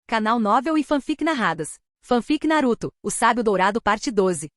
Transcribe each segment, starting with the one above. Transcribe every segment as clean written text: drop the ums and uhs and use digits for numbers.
Canal Novel e Fanfic Narradas. Fanfic Naruto, O Sábio Dourado Parte 12.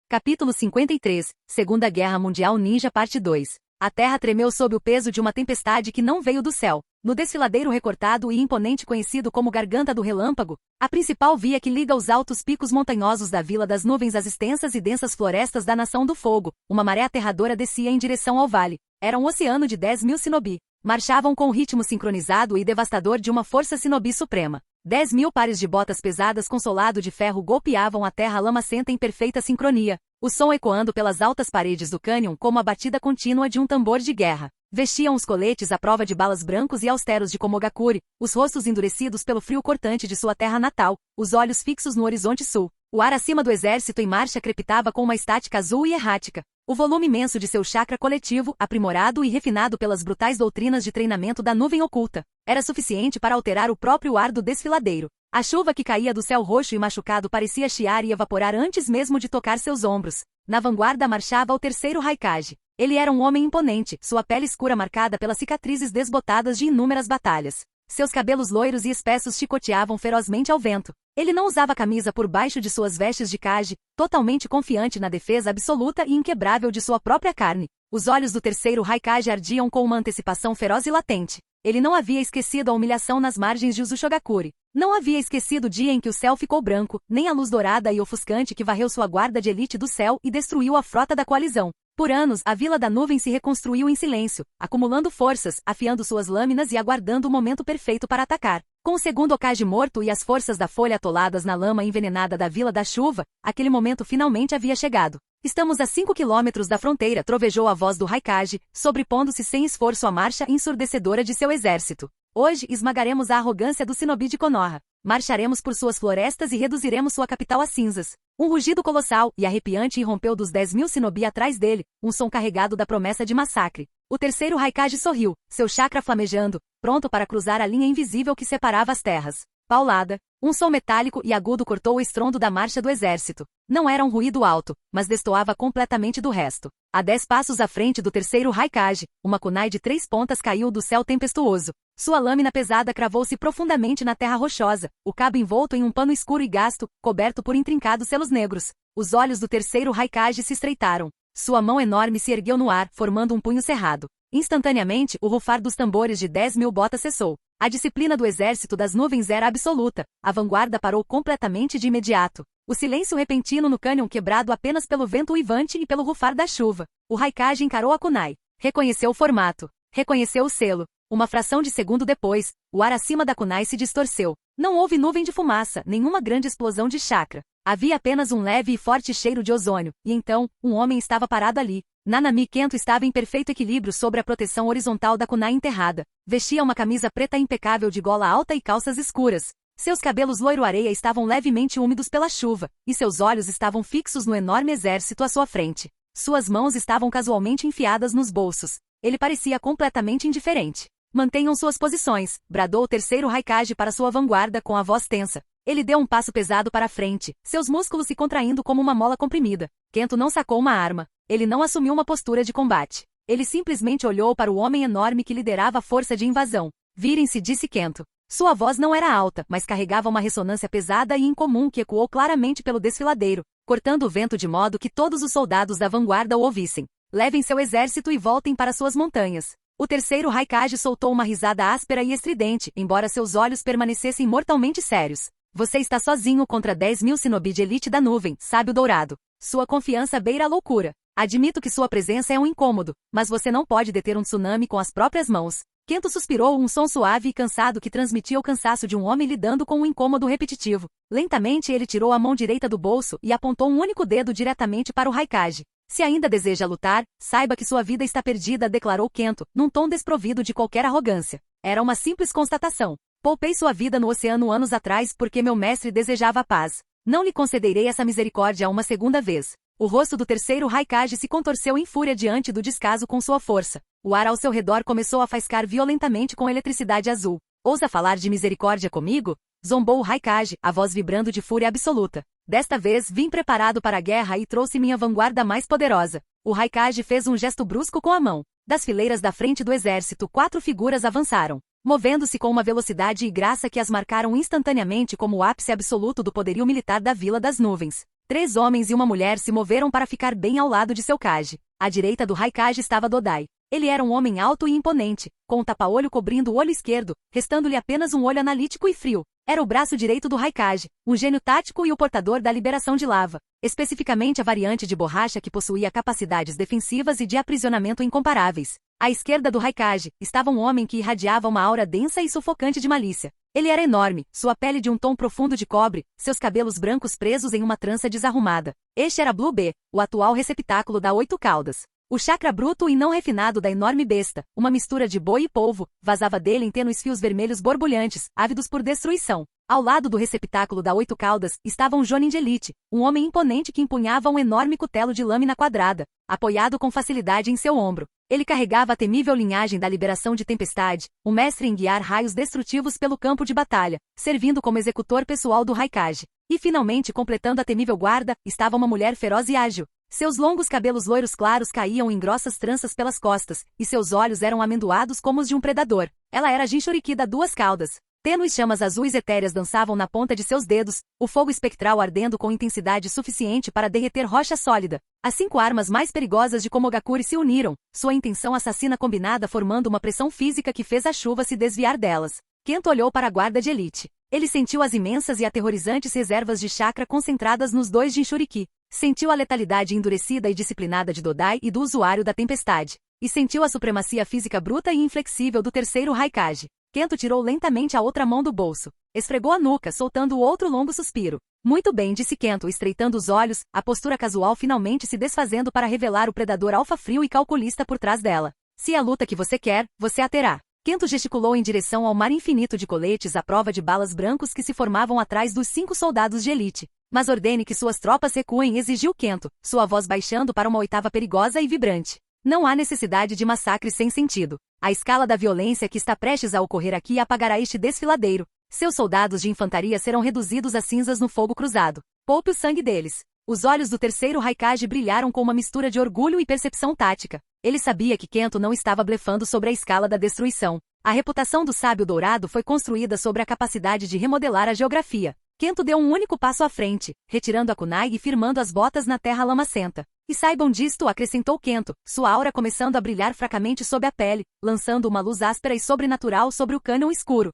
Capítulo 53, Segunda Guerra Mundial Ninja Parte 2. A terra tremeu sob o peso de uma tempestade que não veio do céu. No desfiladeiro recortado e imponente conhecido como Garganta do Relâmpago, a principal via que liga os altos picos montanhosos da Vila das Nuvens às extensas e densas florestas da Nação do Fogo, uma maré aterradora descia em direção ao vale. Era um oceano de 10.000 shinobi. Marchavam com o ritmo sincronizado e devastador de uma força shinobi suprema. 10.000 pares de botas pesadas com solado de ferro golpeavam a terra lamacenta em perfeita sincronia, o som ecoando pelas altas paredes do cânion como a batida contínua de um tambor de guerra. Vestiam os coletes à prova de balas brancos e austeros de Komogakure, os rostos endurecidos pelo frio cortante de sua terra natal, os olhos fixos no horizonte sul. O ar acima do exército em marcha crepitava com uma estática azul e errática. O volume imenso de seu chakra coletivo, aprimorado e refinado pelas brutais doutrinas de treinamento da nuvem oculta, era suficiente para alterar o próprio ar do desfiladeiro. A chuva que caía do céu roxo e machucado parecia chiar e evaporar antes mesmo de tocar seus ombros. Na vanguarda marchava o terceiro Raikage. Ele era um homem imponente, sua pele escura marcada pelas cicatrizes desbotadas de inúmeras batalhas. Seus cabelos loiros e espessos chicoteavam ferozmente ao vento. Ele não usava camisa por baixo de suas vestes de Kage, totalmente confiante na defesa absoluta e inquebrável de sua própria carne. Os olhos do terceiro Raikage ardiam com uma antecipação feroz e latente. Ele não havia esquecido a humilhação nas margens de Uzushogakure. Não havia esquecido o dia em que o céu ficou branco, nem a luz dourada e ofuscante que varreu sua guarda de elite do céu e destruiu a frota da coalizão. Por anos, a Vila da Nuvem se reconstruiu em silêncio, acumulando forças, afiando suas lâminas e aguardando o momento perfeito para atacar. Com o segundo Hokage morto e as forças da Folha atoladas na lama envenenada da Vila da Chuva, aquele momento finalmente havia chegado. Estamos a 5 quilômetros da fronteira, trovejou a voz do Raikage, sobrepondo-se sem esforço à marcha ensurdecedora de seu exército. Hoje esmagaremos a arrogância do shinobi de Konoha. Marcharemos por suas florestas e reduziremos sua capital a cinzas. Um rugido colossal e arrepiante irrompeu dos 10.000 shinobi atrás dele, um som carregado da promessa de massacre. O terceiro Raikage sorriu, seu chakra flamejando, pronto para cruzar a linha invisível que separava as terras. Paulada. Um som metálico e agudo cortou o estrondo da marcha do exército. Não era um ruído alto, mas destoava completamente do resto. A 10 passos à frente do terceiro Raikage, uma kunai de 3 pontas caiu do céu tempestuoso. Sua lâmina pesada cravou-se profundamente na terra rochosa, o cabo envolto em um pano escuro e gasto, coberto por intrincados selos negros. Os olhos do terceiro Raikage se estreitaram. Sua mão enorme se ergueu no ar, formando um punho cerrado. Instantaneamente, o rufar dos tambores de 10.000 botas cessou. A disciplina do exército das nuvens era absoluta. A vanguarda parou completamente de imediato. O silêncio repentino no cânion quebrado apenas pelo vento uivante e pelo rufar da chuva. O Raikage encarou a kunai. Reconheceu o formato. Reconheceu o selo. Uma fração de segundo depois, o ar acima da kunai se distorceu. Não houve nuvem de fumaça, nenhuma grande explosão de chakra. Havia apenas um leve e forte cheiro de ozônio, e então, um homem estava parado ali. Nanami Kento estava em perfeito equilíbrio sobre a proteção horizontal da kunai enterrada. Vestia uma camisa preta impecável de gola alta e calças escuras. Seus cabelos loiro-areia estavam levemente úmidos pela chuva, e seus olhos estavam fixos no enorme exército à sua frente. Suas mãos estavam casualmente enfiadas nos bolsos. Ele parecia completamente indiferente. Mantenham suas posições, bradou o terceiro Raikage para sua vanguarda com a voz tensa. Ele deu um passo pesado para a frente, seus músculos se contraindo como uma mola comprimida. Kento não sacou uma arma. Ele não assumiu uma postura de combate. Ele simplesmente olhou para o homem enorme que liderava a força de invasão. Virem-se, disse Kento. Sua voz não era alta, mas carregava uma ressonância pesada e incomum que ecoou claramente pelo desfiladeiro, cortando o vento de modo que todos os soldados da vanguarda o ouvissem. Levem seu exército e voltem para suas montanhas. O terceiro Raikage soltou uma risada áspera e estridente, embora seus olhos permanecessem mortalmente sérios. Você está sozinho contra 10.000 shinobi de elite da nuvem, sábio dourado. Sua confiança beira a loucura. Admito que sua presença é um incômodo, mas você não pode deter um tsunami com as próprias mãos. Kento suspirou um som suave e cansado que transmitia o cansaço de um homem lidando com um incômodo repetitivo. Lentamente ele tirou a mão direita do bolso e apontou um único dedo diretamente para o Raikage. Se ainda deseja lutar, saiba que sua vida está perdida, declarou Kento, num tom desprovido de qualquer arrogância. Era uma simples constatação. Poupei sua vida no oceano anos atrás porque meu mestre desejava a paz. Não lhe concederei essa misericórdia uma segunda vez. O rosto do terceiro Raikage se contorceu em fúria diante do descaso com sua força. O ar ao seu redor começou a faiscar violentamente com eletricidade azul. Ousa falar de misericórdia comigo? Zombou o Raikage, a voz vibrando de fúria absoluta. Desta vez vim preparado para a guerra e trouxe minha vanguarda mais poderosa. O Raikage fez um gesto brusco com a mão. Das fileiras da frente do exército, 4 figuras avançaram. movendo-se com uma velocidade e graça que as marcaram instantaneamente como o ápice absoluto do poderio militar da Vila das Nuvens. 3 homens e uma mulher se moveram para ficar bem ao lado de seu Kage. À direita do Raikage estava Dodai. Ele era um homem alto e imponente, com um tapa-olho cobrindo o olho esquerdo, restando-lhe apenas um olho analítico e frio. Era o braço direito do Raikage, um gênio tático e o portador da liberação de lava, especificamente a variante de borracha que possuía capacidades defensivas e de aprisionamento incomparáveis. À esquerda do Raikage, estava um homem que irradiava uma aura densa e sufocante de malícia. Ele era enorme, sua pele de um tom profundo de cobre, seus cabelos brancos presos em uma trança desarrumada. Este era Blue B, o atual receptáculo da 8 caudas. O chakra bruto e não refinado da enorme besta, uma mistura de boi e polvo, vazava dele em tênues fios vermelhos borbulhantes, ávidos por destruição. Ao lado do receptáculo da 8 caudas, estava um Jonin de elite, um homem imponente que empunhava um enorme cutelo de lâmina quadrada, apoiado com facilidade em seu ombro. Ele carregava a temível linhagem da liberação de tempestade, um mestre em guiar raios destrutivos pelo campo de batalha, servindo como executor pessoal do Raikage. E finalmente, completando a temível guarda, estava uma mulher feroz e ágil. Seus longos cabelos loiros claros caíam em grossas tranças pelas costas, e seus olhos eram amendoados como os de um predador. Ela era Jinchuriki da 2 caudas. Tênues chamas azuis etéreas dançavam na ponta de seus dedos, o fogo espectral ardendo com intensidade suficiente para derreter rocha sólida. As 5 armas mais perigosas de Komogakure se uniram, sua intenção assassina combinada formando uma pressão física que fez a chuva se desviar delas. Kento olhou para a guarda de elite. Ele sentiu as imensas e aterrorizantes reservas de chakra concentradas nos 2 Jinchuriki. Sentiu a letalidade endurecida e disciplinada de Dodai e do usuário da tempestade. E sentiu a supremacia física bruta e inflexível do terceiro Raikage. Kento tirou lentamente a outra mão do bolso. Esfregou a nuca, soltando o outro longo suspiro. Muito bem, disse Kento, estreitando os olhos, a postura casual finalmente se desfazendo para revelar o predador alfa-frio e calculista por trás dela. Se é a luta que você quer, você a terá. Kento gesticulou em direção ao mar infinito de coletes à prova de balas brancos que se formavam atrás dos 5 soldados de elite. Mas ordene que suas tropas recuem, exigiu Kento, sua voz baixando para uma oitava perigosa e vibrante. Não há necessidade de massacres sem sentido. A escala da violência que está prestes a ocorrer aqui apagará este desfiladeiro. Seus soldados de infantaria serão reduzidos a cinzas no fogo cruzado. Poupe o sangue deles. Os olhos do terceiro Raikage brilharam com uma mistura de orgulho e percepção tática. Ele sabia que Kento não estava blefando sobre a escala da destruição. A reputação do sábio dourado foi construída sobre a capacidade de remodelar a geografia. Kento deu um único passo à frente, retirando a kunai e firmando as botas na terra lamacenta. E saibam disto, acrescentou Kento, sua aura começando a brilhar fracamente sob a pele, lançando uma luz áspera e sobrenatural sobre o cânion escuro.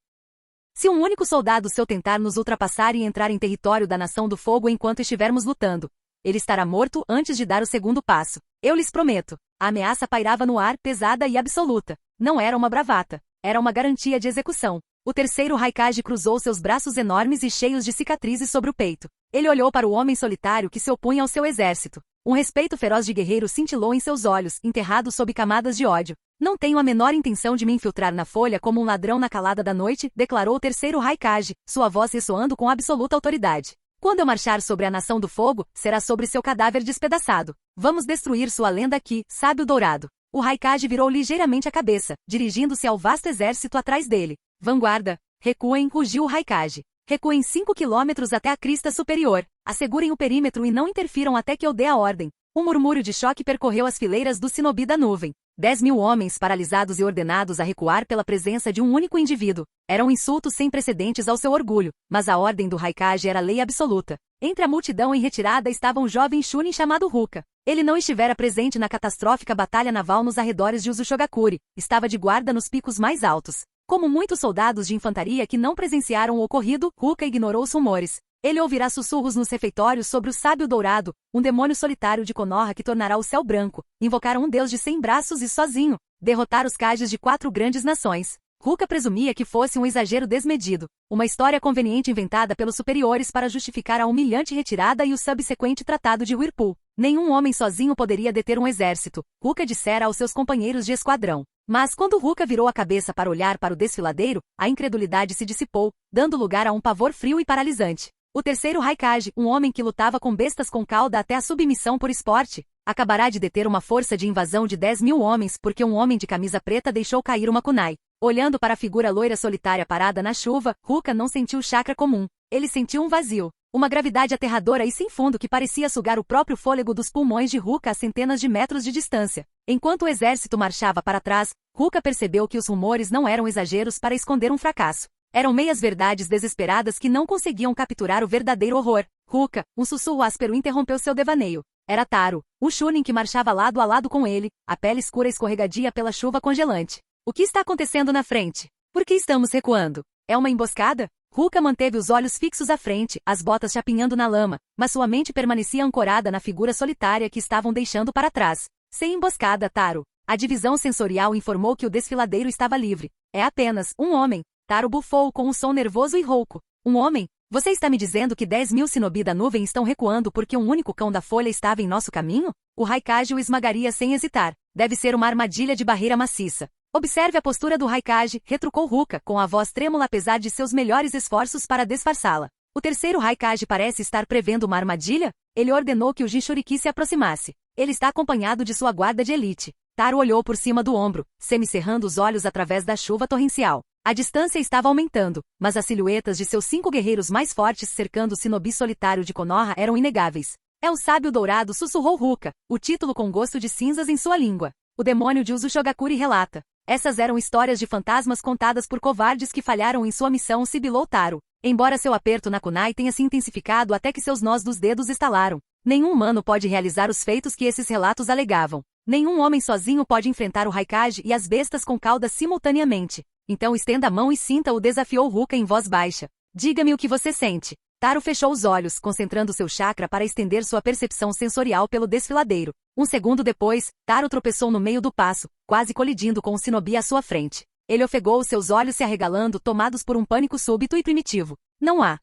Se um único soldado seu tentar nos ultrapassar e entrar em território da Nação do Fogo enquanto estivermos lutando, ele estará morto antes de dar o segundo passo. Eu lhes prometo. A ameaça pairava no ar, pesada e absoluta. Não era uma bravata. Era uma garantia de execução. O terceiro Raikage cruzou seus braços enormes e cheios de cicatrizes sobre o peito. Ele olhou para o homem solitário que se opunha ao seu exército. Um respeito feroz de guerreiro cintilou em seus olhos, enterrado sob camadas de ódio. Não tenho a menor intenção de me infiltrar na folha como um ladrão na calada da noite, declarou o terceiro Raikage, sua voz ressoando com absoluta autoridade. Quando eu marchar sobre a Nação do Fogo, será sobre seu cadáver despedaçado. Vamos destruir sua lenda aqui, sábio dourado. O Raikage virou ligeiramente a cabeça, dirigindo-se ao vasto exército atrás dele. Vanguarda, recuem, rugiu o Raikage. Recuem 5 quilômetros até a crista superior. Assegurem o perímetro e não interfiram até que eu dê a ordem. Um murmúrio de choque percorreu as fileiras do Shinobi da nuvem. 10.000 homens paralisados e ordenados a recuar pela presença de um único indivíduo. Eram insultos sem precedentes ao seu orgulho, mas a ordem do Raikage era lei absoluta. Entre a multidão em retirada estava um jovem Chunin chamado Ruka. Ele não estivera presente na catastrófica batalha naval nos arredores de Uzushogakure. Estava de guarda nos picos mais altos. Como muitos soldados de infantaria que não presenciaram o ocorrido, Ruka ignorou os rumores. Ele ouvirá sussurros nos refeitórios sobre o sábio dourado, um demônio solitário de Konoha que tornará o céu branco, invocar um deus de 100 braços e sozinho, derrotar os Kages de 4 grandes nações. Ruka presumia que fosse um exagero desmedido, uma história conveniente inventada pelos superiores para justificar a humilhante retirada e o subsequente tratado de Whirlpool. Nenhum homem sozinho poderia deter um exército, Ruka dissera aos seus companheiros de esquadrão. Mas quando Ruka virou a cabeça para olhar para o desfiladeiro, a incredulidade se dissipou, dando lugar a um pavor frio e paralisante. O terceiro Raikage, um homem que lutava com bestas com cauda até a submissão por esporte, acabará de deter uma força de invasão de 10.000 homens porque um homem de camisa preta deixou cair uma kunai. Olhando para a figura loira solitária parada na chuva, Ruka não sentiu chakra comum. Ele sentiu um vazio. Uma gravidade aterradora e sem fundo que parecia sugar o próprio fôlego dos pulmões de Ruka a centenas de metros de distância. Enquanto o exército marchava para trás, Ruka percebeu que os rumores não eram exageros para esconder um fracasso. Eram meias-verdades desesperadas que não conseguiam capturar o verdadeiro horror. Ruka, um sussurro áspero interrompeu seu devaneio. Era Taro, o Chunin que marchava lado a lado com ele, a pele escura escorregadia pela chuva congelante. O que está acontecendo na frente? Por que estamos recuando? É uma emboscada? Ruka manteve os olhos fixos à frente, as botas chapinhando na lama, mas sua mente permanecia ancorada na figura solitária que estavam deixando para trás. Sem emboscada, Taro. A divisão sensorial informou que o desfiladeiro estava livre. É apenas um homem. Taro bufou com um som nervoso e rouco. Um homem? Você está me dizendo que 10.000 shinobi da nuvem estão recuando porque um único cão da folha estava em nosso caminho? O Raikage o esmagaria sem hesitar. Deve ser uma armadilha de barreira maciça. Observe a postura do Raikage, retrucou Ruka, com a voz trêmula apesar de seus melhores esforços para disfarçá-la. O terceiro Raikage parece estar prevendo uma armadilha? Ele ordenou que o Jinchuriki se aproximasse. Ele está acompanhado de sua guarda de elite. Taro olhou por cima do ombro, semicerrando os olhos através da chuva torrencial. A distância estava aumentando, mas as silhuetas de seus 5 guerreiros mais fortes cercando o shinobi solitário de Konoha eram inegáveis. É o sábio dourado, sussurrou Ruka, o título com gosto de cinzas em sua língua. O demônio de Uzushogakuri relata. Essas eram histórias de fantasmas contadas por covardes que falharam em sua missão, sibilou Taro. Embora seu aperto na kunai tenha se intensificado até que seus nós dos dedos estalaram. Nenhum humano pode realizar os feitos que esses relatos alegavam. Nenhum homem sozinho pode enfrentar o Raikage e as bestas com caudas simultaneamente. Então estenda a mão e sinta-o, desafiou Ruka em voz baixa. Diga-me o que você sente. Taro fechou os olhos, concentrando seu chakra para estender sua percepção sensorial pelo desfiladeiro. Um segundo depois, Taro tropeçou no meio do passo, quase colidindo com o shinobi à sua frente. Ele ofegou seus olhos se arregalando, tomados por um pânico súbito e primitivo. Não há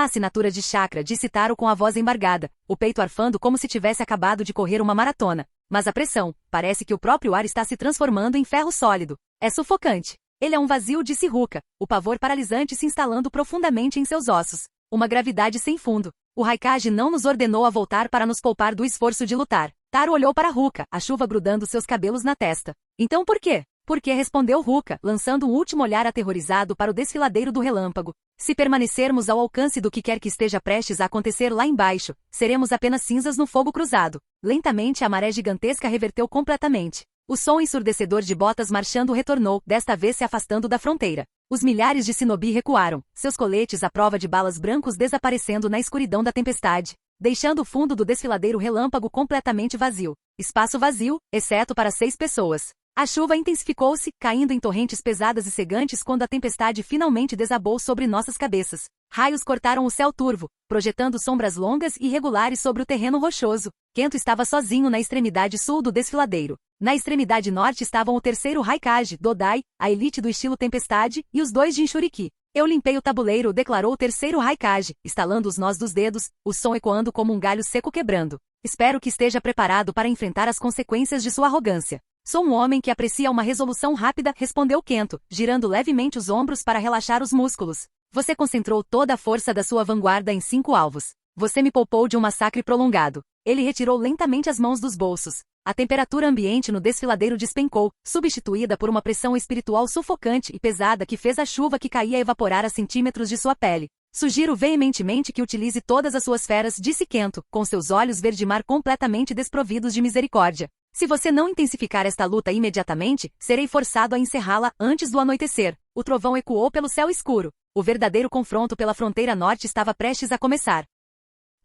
assinatura de chakra, disse Taro com a voz embargada, o peito arfando como se tivesse acabado de correr uma maratona. Mas a pressão, parece que o próprio ar está se transformando em ferro sólido. É sufocante. Ele é um vazio, disse Ruka, o pavor paralisante se instalando profundamente em seus ossos. Uma gravidade sem fundo. O Raikage não nos ordenou a voltar para nos poupar do esforço de lutar. Taro olhou para Ruka, a chuva grudando seus cabelos na testa. Então por quê? Por que, respondeu Ruka, lançando um último olhar aterrorizado para o desfiladeiro do relâmpago. Se permanecermos ao alcance do que quer que esteja prestes a acontecer lá embaixo, seremos apenas cinzas no fogo cruzado. Lentamente a maré gigantesca reverteu completamente. O som ensurdecedor de botas marchando retornou, desta vez se afastando da fronteira. Os milhares de shinobi recuaram, seus coletes à prova de balas brancos desaparecendo na escuridão da tempestade, deixando o fundo do desfiladeiro relâmpago completamente vazio. Espaço vazio, exceto para 6 pessoas. A chuva intensificou-se, caindo em torrentes pesadas e cegantes quando a tempestade finalmente desabou sobre nossas cabeças. Raios cortaram o céu turvo, projetando sombras longas e irregulares sobre o terreno rochoso. Kento estava sozinho na extremidade sul do desfiladeiro. Na extremidade norte estavam o terceiro Raikage, Dodai, a elite do estilo Tempestade, e os 2 Jinchuriki. Eu limpei o tabuleiro, declarou o terceiro Raikage, estalando os nós dos dedos, o som ecoando como um galho seco quebrando. Espero que esteja preparado para enfrentar as consequências de sua arrogância. Sou um homem que aprecia uma resolução rápida, respondeu Kento, girando levemente os ombros para relaxar os músculos. Você concentrou toda a força da sua vanguarda em 5 alvos. Você me poupou de um massacre prolongado. Ele retirou lentamente as mãos dos bolsos. A temperatura ambiente no desfiladeiro despencou, substituída por uma pressão espiritual sufocante e pesada que fez a chuva que caía evaporar a centímetros de sua pele. Sugiro veementemente que utilize todas as suas feras, disse Kento, com seus olhos verde-mar completamente desprovidos de misericórdia. Se você não intensificar esta luta imediatamente, serei forçado a encerrá-la antes do anoitecer. O trovão ecoou pelo céu escuro. O verdadeiro confronto pela fronteira norte estava prestes a começar.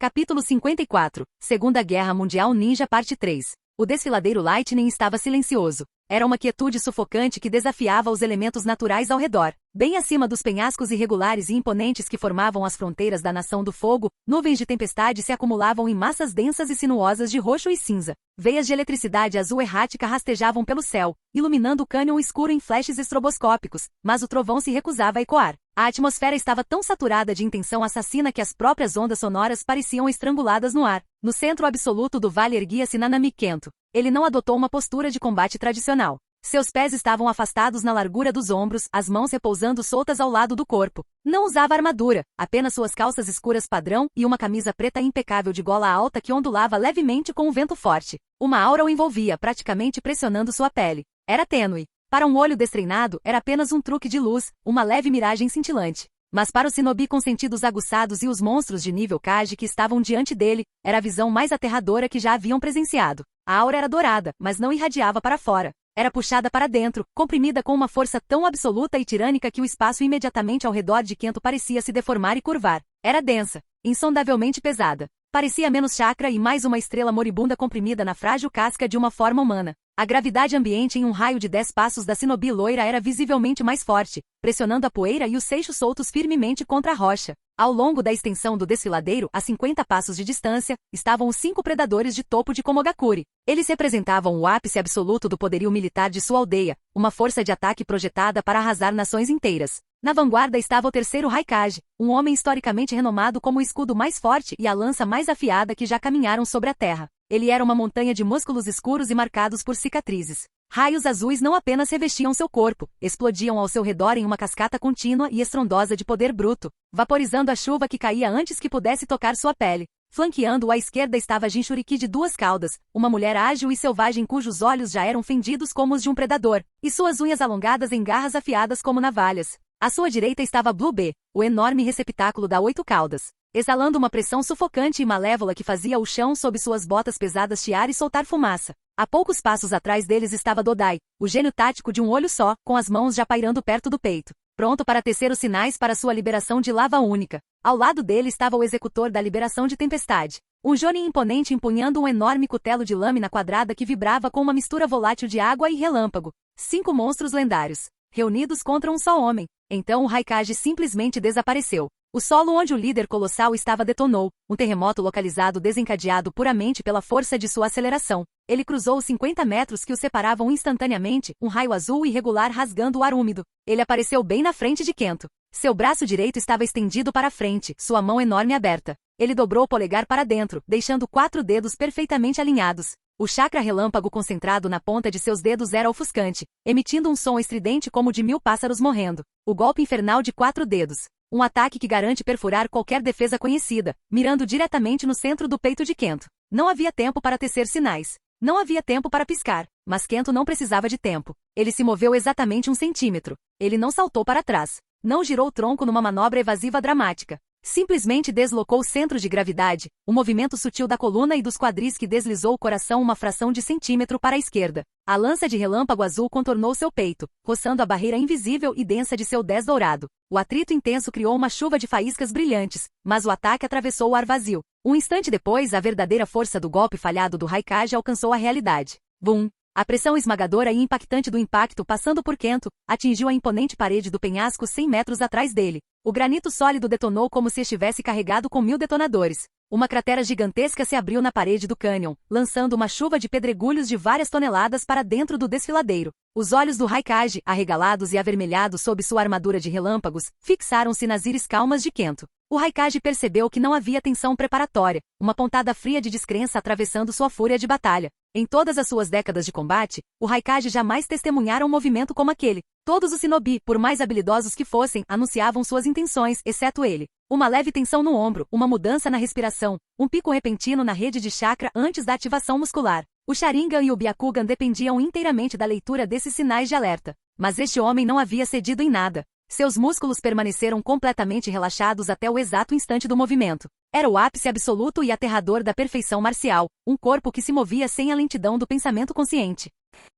Capítulo 54, Segunda Guerra Mundial Ninja Parte 3. O desfiladeiro Lightning estava silencioso. Era uma quietude sufocante que desafiava os elementos naturais ao redor. Bem acima dos penhascos irregulares e imponentes que formavam as fronteiras da Nação do Fogo, nuvens de tempestade se acumulavam em massas densas e sinuosas de roxo e cinza. Veias de eletricidade azul errática rastejavam pelo céu, iluminando o cânion escuro em flashes estroboscópicos, mas o trovão se recusava a ecoar. A atmosfera estava tão saturada de intenção assassina que as próprias ondas sonoras pareciam estranguladas no ar. No centro absoluto do vale erguia-se Nanami Kento. Ele não adotou uma postura de combate tradicional. Seus pés estavam afastados na largura dos ombros, as mãos repousando soltas ao lado do corpo. Não usava armadura, apenas suas calças escuras padrão e uma camisa preta impecável de gola alta que ondulava levemente com um vento forte. Uma aura o envolvia, praticamente pressionando sua pele. Era tênue. Para um olho destreinado, era apenas um truque de luz, uma leve miragem cintilante. Mas para o Shinobi com sentidos aguçados e os monstros de nível Kage que estavam diante dele, era a visão mais aterradora que já haviam presenciado. A aura era dourada, mas não irradiava para fora. Era puxada para dentro, comprimida com uma força tão absoluta e tirânica que o espaço imediatamente ao redor de Kento parecia se deformar e curvar. Era densa, insondavelmente pesada. Parecia menos chakra e mais uma estrela moribunda comprimida na frágil casca de uma forma humana. A gravidade ambiente em um raio de 10 passos da Shinobi loira era visivelmente mais forte, pressionando a poeira e os seixos soltos firmemente contra a rocha. Ao longo da extensão do desfiladeiro, a 50 passos de distância, estavam os 5 predadores de topo de Komogakure. Eles representavam o ápice absoluto do poderio militar de sua aldeia, uma força de ataque projetada para arrasar nações inteiras. Na vanguarda estava o terceiro Raikage, um homem historicamente renomado como o escudo mais forte e a lança mais afiada que já caminharam sobre a terra. Ele era uma montanha de músculos escuros e marcados por cicatrizes. Raios azuis não apenas revestiam seu corpo, explodiam ao seu redor em uma cascata contínua e estrondosa de poder bruto, vaporizando a chuva que caía antes que pudesse tocar sua pele. Flanqueando-o à esquerda estava Jinchuriki de 2 caudas, uma mulher ágil e selvagem cujos olhos já eram fendidos como os de um predador, e suas unhas alongadas em garras afiadas como navalhas. À sua direita estava Blue B, o enorme receptáculo da 8 caudas, exalando uma pressão sufocante e malévola que fazia o chão sob suas botas pesadas chiar e soltar fumaça. A poucos passos atrás deles estava Dodai, o gênio tático de um olho só, com as mãos já pairando perto do peito, pronto para tecer os sinais para sua liberação de lava única. Ao lado dele estava o executor da liberação de tempestade, um Jonin imponente empunhando um enorme cutelo de lâmina quadrada que vibrava com uma mistura volátil de água e relâmpago. 5 monstros lendários, reunidos contra um só homem. Então o Raikage simplesmente desapareceu. O solo onde o líder colossal estava detonou, um terremoto localizado desencadeado puramente pela força de sua aceleração. Ele cruzou os 50 metros que o separavam instantaneamente, um raio azul irregular rasgando o ar úmido. Ele apareceu bem na frente de Kento. Seu braço direito estava estendido para a frente, sua mão enorme aberta. Ele dobrou o polegar para dentro, deixando 4 dedos perfeitamente alinhados. O chakra relâmpago concentrado na ponta de seus dedos era ofuscante, emitindo um som estridente como de 1000 pássaros morrendo. O golpe infernal de 4 dedos. Um ataque que garante perfurar qualquer defesa conhecida, mirando diretamente no centro do peito de Kento. Não havia tempo para tecer sinais. Não havia tempo para piscar, mas Kento não precisava de tempo. Ele se moveu exatamente 1 centímetro. Ele não saltou para trás. Não girou o tronco numa manobra evasiva dramática. Simplesmente deslocou o centro de gravidade, o movimento sutil da coluna e dos quadris que deslizou o coração uma fração de centímetro para a esquerda. A lança de relâmpago azul contornou seu peito, roçando a barreira invisível e densa de seu 10 dourado. O atrito intenso criou uma chuva de faíscas brilhantes, mas o ataque atravessou o ar vazio. Um instante depois, a verdadeira força do golpe falhado do Raikage alcançou a realidade. Bum! A pressão esmagadora e impactante do impacto passando por Kento, atingiu a imponente parede do penhasco 100 metros atrás dele. O granito sólido detonou como se estivesse carregado com 1000 detonadores. Uma cratera gigantesca se abriu na parede do cânion, lançando uma chuva de pedregulhos de várias toneladas para dentro do desfiladeiro. Os olhos do Raikage, arregalados e avermelhados sob sua armadura de relâmpagos, fixaram-se nas íris calmas de Kento. O Raikage percebeu que não havia tensão preparatória, uma pontada fria de descrença atravessando sua fúria de batalha. Em todas as suas décadas de combate, o Raikage jamais testemunhara um movimento como aquele. Todos os Shinobi, por mais habilidosos que fossem, anunciavam suas intenções, exceto ele. Uma leve tensão no ombro, uma mudança na respiração, um pico repentino na rede de chakra antes da ativação muscular. O Sharingan e o Byakugan dependiam inteiramente da leitura desses sinais de alerta. Mas este homem não havia cedido em nada. Seus músculos permaneceram completamente relaxados até o exato instante do movimento. Era o ápice absoluto e aterrador da perfeição marcial, um corpo que se movia sem a lentidão do pensamento consciente.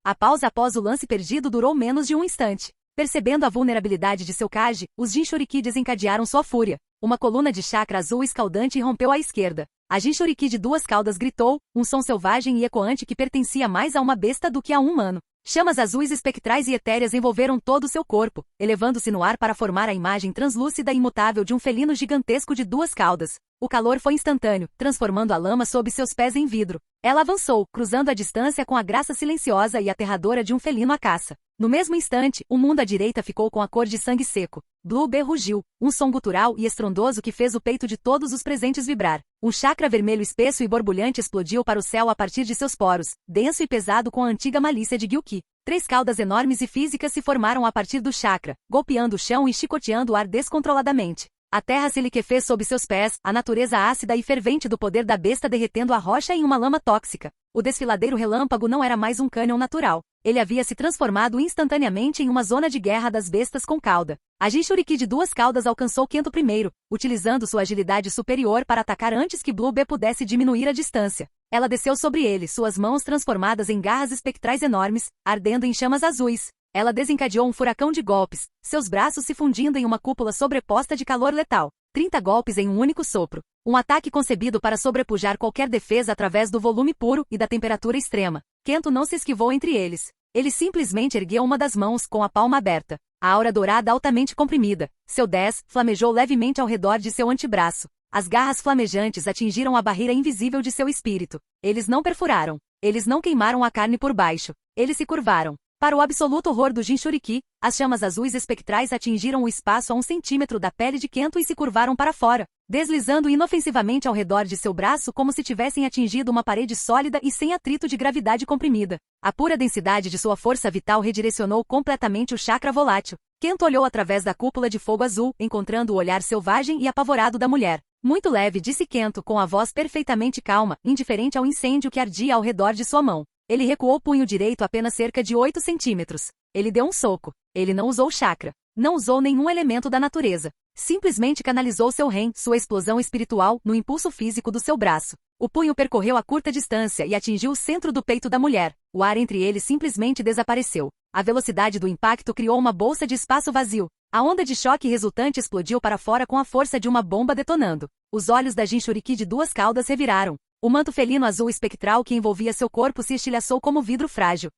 A pausa após o lance perdido durou menos de 1 instante. Percebendo a vulnerabilidade de seu Kage, os Jinchuriki desencadearam sua fúria. Uma coluna de chakra azul escaldante rompeu à esquerda. A Jinchuriki de 2 caudas gritou, um som selvagem e ecoante que pertencia mais a uma besta do que a um humano. Chamas azuis espectrais e etéreas envolveram todo o seu corpo, elevando-se no ar para formar a imagem translúcida e imutável de um felino gigantesco de 2 caudas. O calor foi instantâneo, transformando a lama sob seus pés em vidro. Ela avançou, cruzando a distância com a graça silenciosa e aterradora de um felino à caça. No mesmo instante, o mundo à direita ficou com a cor de sangue seco. Blue B rugiu, um som gutural e estrondoso que fez o peito de todos os presentes vibrar. Um chakra vermelho espesso e borbulhante explodiu para o céu a partir de seus poros, denso e pesado com a antiga malícia de Gyuki. 3 caudas enormes e físicas se formaram a partir do chakra, golpeando o chão e chicoteando o ar descontroladamente. A terra se liquefez sob seus pés, a natureza ácida e fervente do poder da besta derretendo a rocha em uma lama tóxica. O desfiladeiro relâmpago não era mais um cânion natural. Ele havia se transformado instantaneamente em uma zona de guerra das bestas com cauda. A Jinchuriki de duas caudas alcançou Kento primeiro, utilizando sua agilidade superior para atacar antes que Blue B pudesse diminuir a distância. Ela desceu sobre ele, suas mãos transformadas em garras espectrais enormes, ardendo em chamas azuis. Ela desencadeou um furacão de golpes, seus braços se fundindo em uma cúpula sobreposta de calor letal. 30 golpes em um único sopro. Um ataque concebido para sobrepujar qualquer defesa através do volume puro e da temperatura extrema. Kento não se esquivou entre eles. Ele simplesmente ergueu uma das mãos com a palma aberta. A aura dourada altamente comprimida. Seu 10 flamejou levemente ao redor de seu antebraço. As garras flamejantes atingiram a barreira invisível de seu espírito. Eles não perfuraram. Eles não queimaram a carne por baixo. Eles se curvaram. Para o absoluto horror do Jinchuriki, as chamas azuis espectrais atingiram o espaço a 1 centímetro da pele de Kento e se curvaram para fora, deslizando inofensivamente ao redor de seu braço como se tivessem atingido uma parede sólida e sem atrito de gravidade comprimida. A pura densidade de sua força vital redirecionou completamente o chakra volátil. Kento olhou através da cúpula de fogo azul, encontrando o olhar selvagem e apavorado da mulher. Muito leve, disse Kento com a voz perfeitamente calma, indiferente ao incêndio que ardia ao redor de sua mão. Ele recuou o punho direito apenas cerca de 8 centímetros. Ele deu um soco. Ele não usou chakra. Não usou nenhum elemento da natureza. Simplesmente canalizou seu Ren, sua explosão espiritual, no impulso físico do seu braço. O punho percorreu a curta distância e atingiu o centro do peito da mulher. O ar entre eles simplesmente desapareceu. A velocidade do impacto criou uma bolsa de espaço vazio. A onda de choque resultante explodiu para fora com a força de uma bomba detonando. Os olhos da Jinchuriki de duas caudas reviraram. O manto felino azul espectral que envolvia seu corpo se estilhaçou como vidro frágil.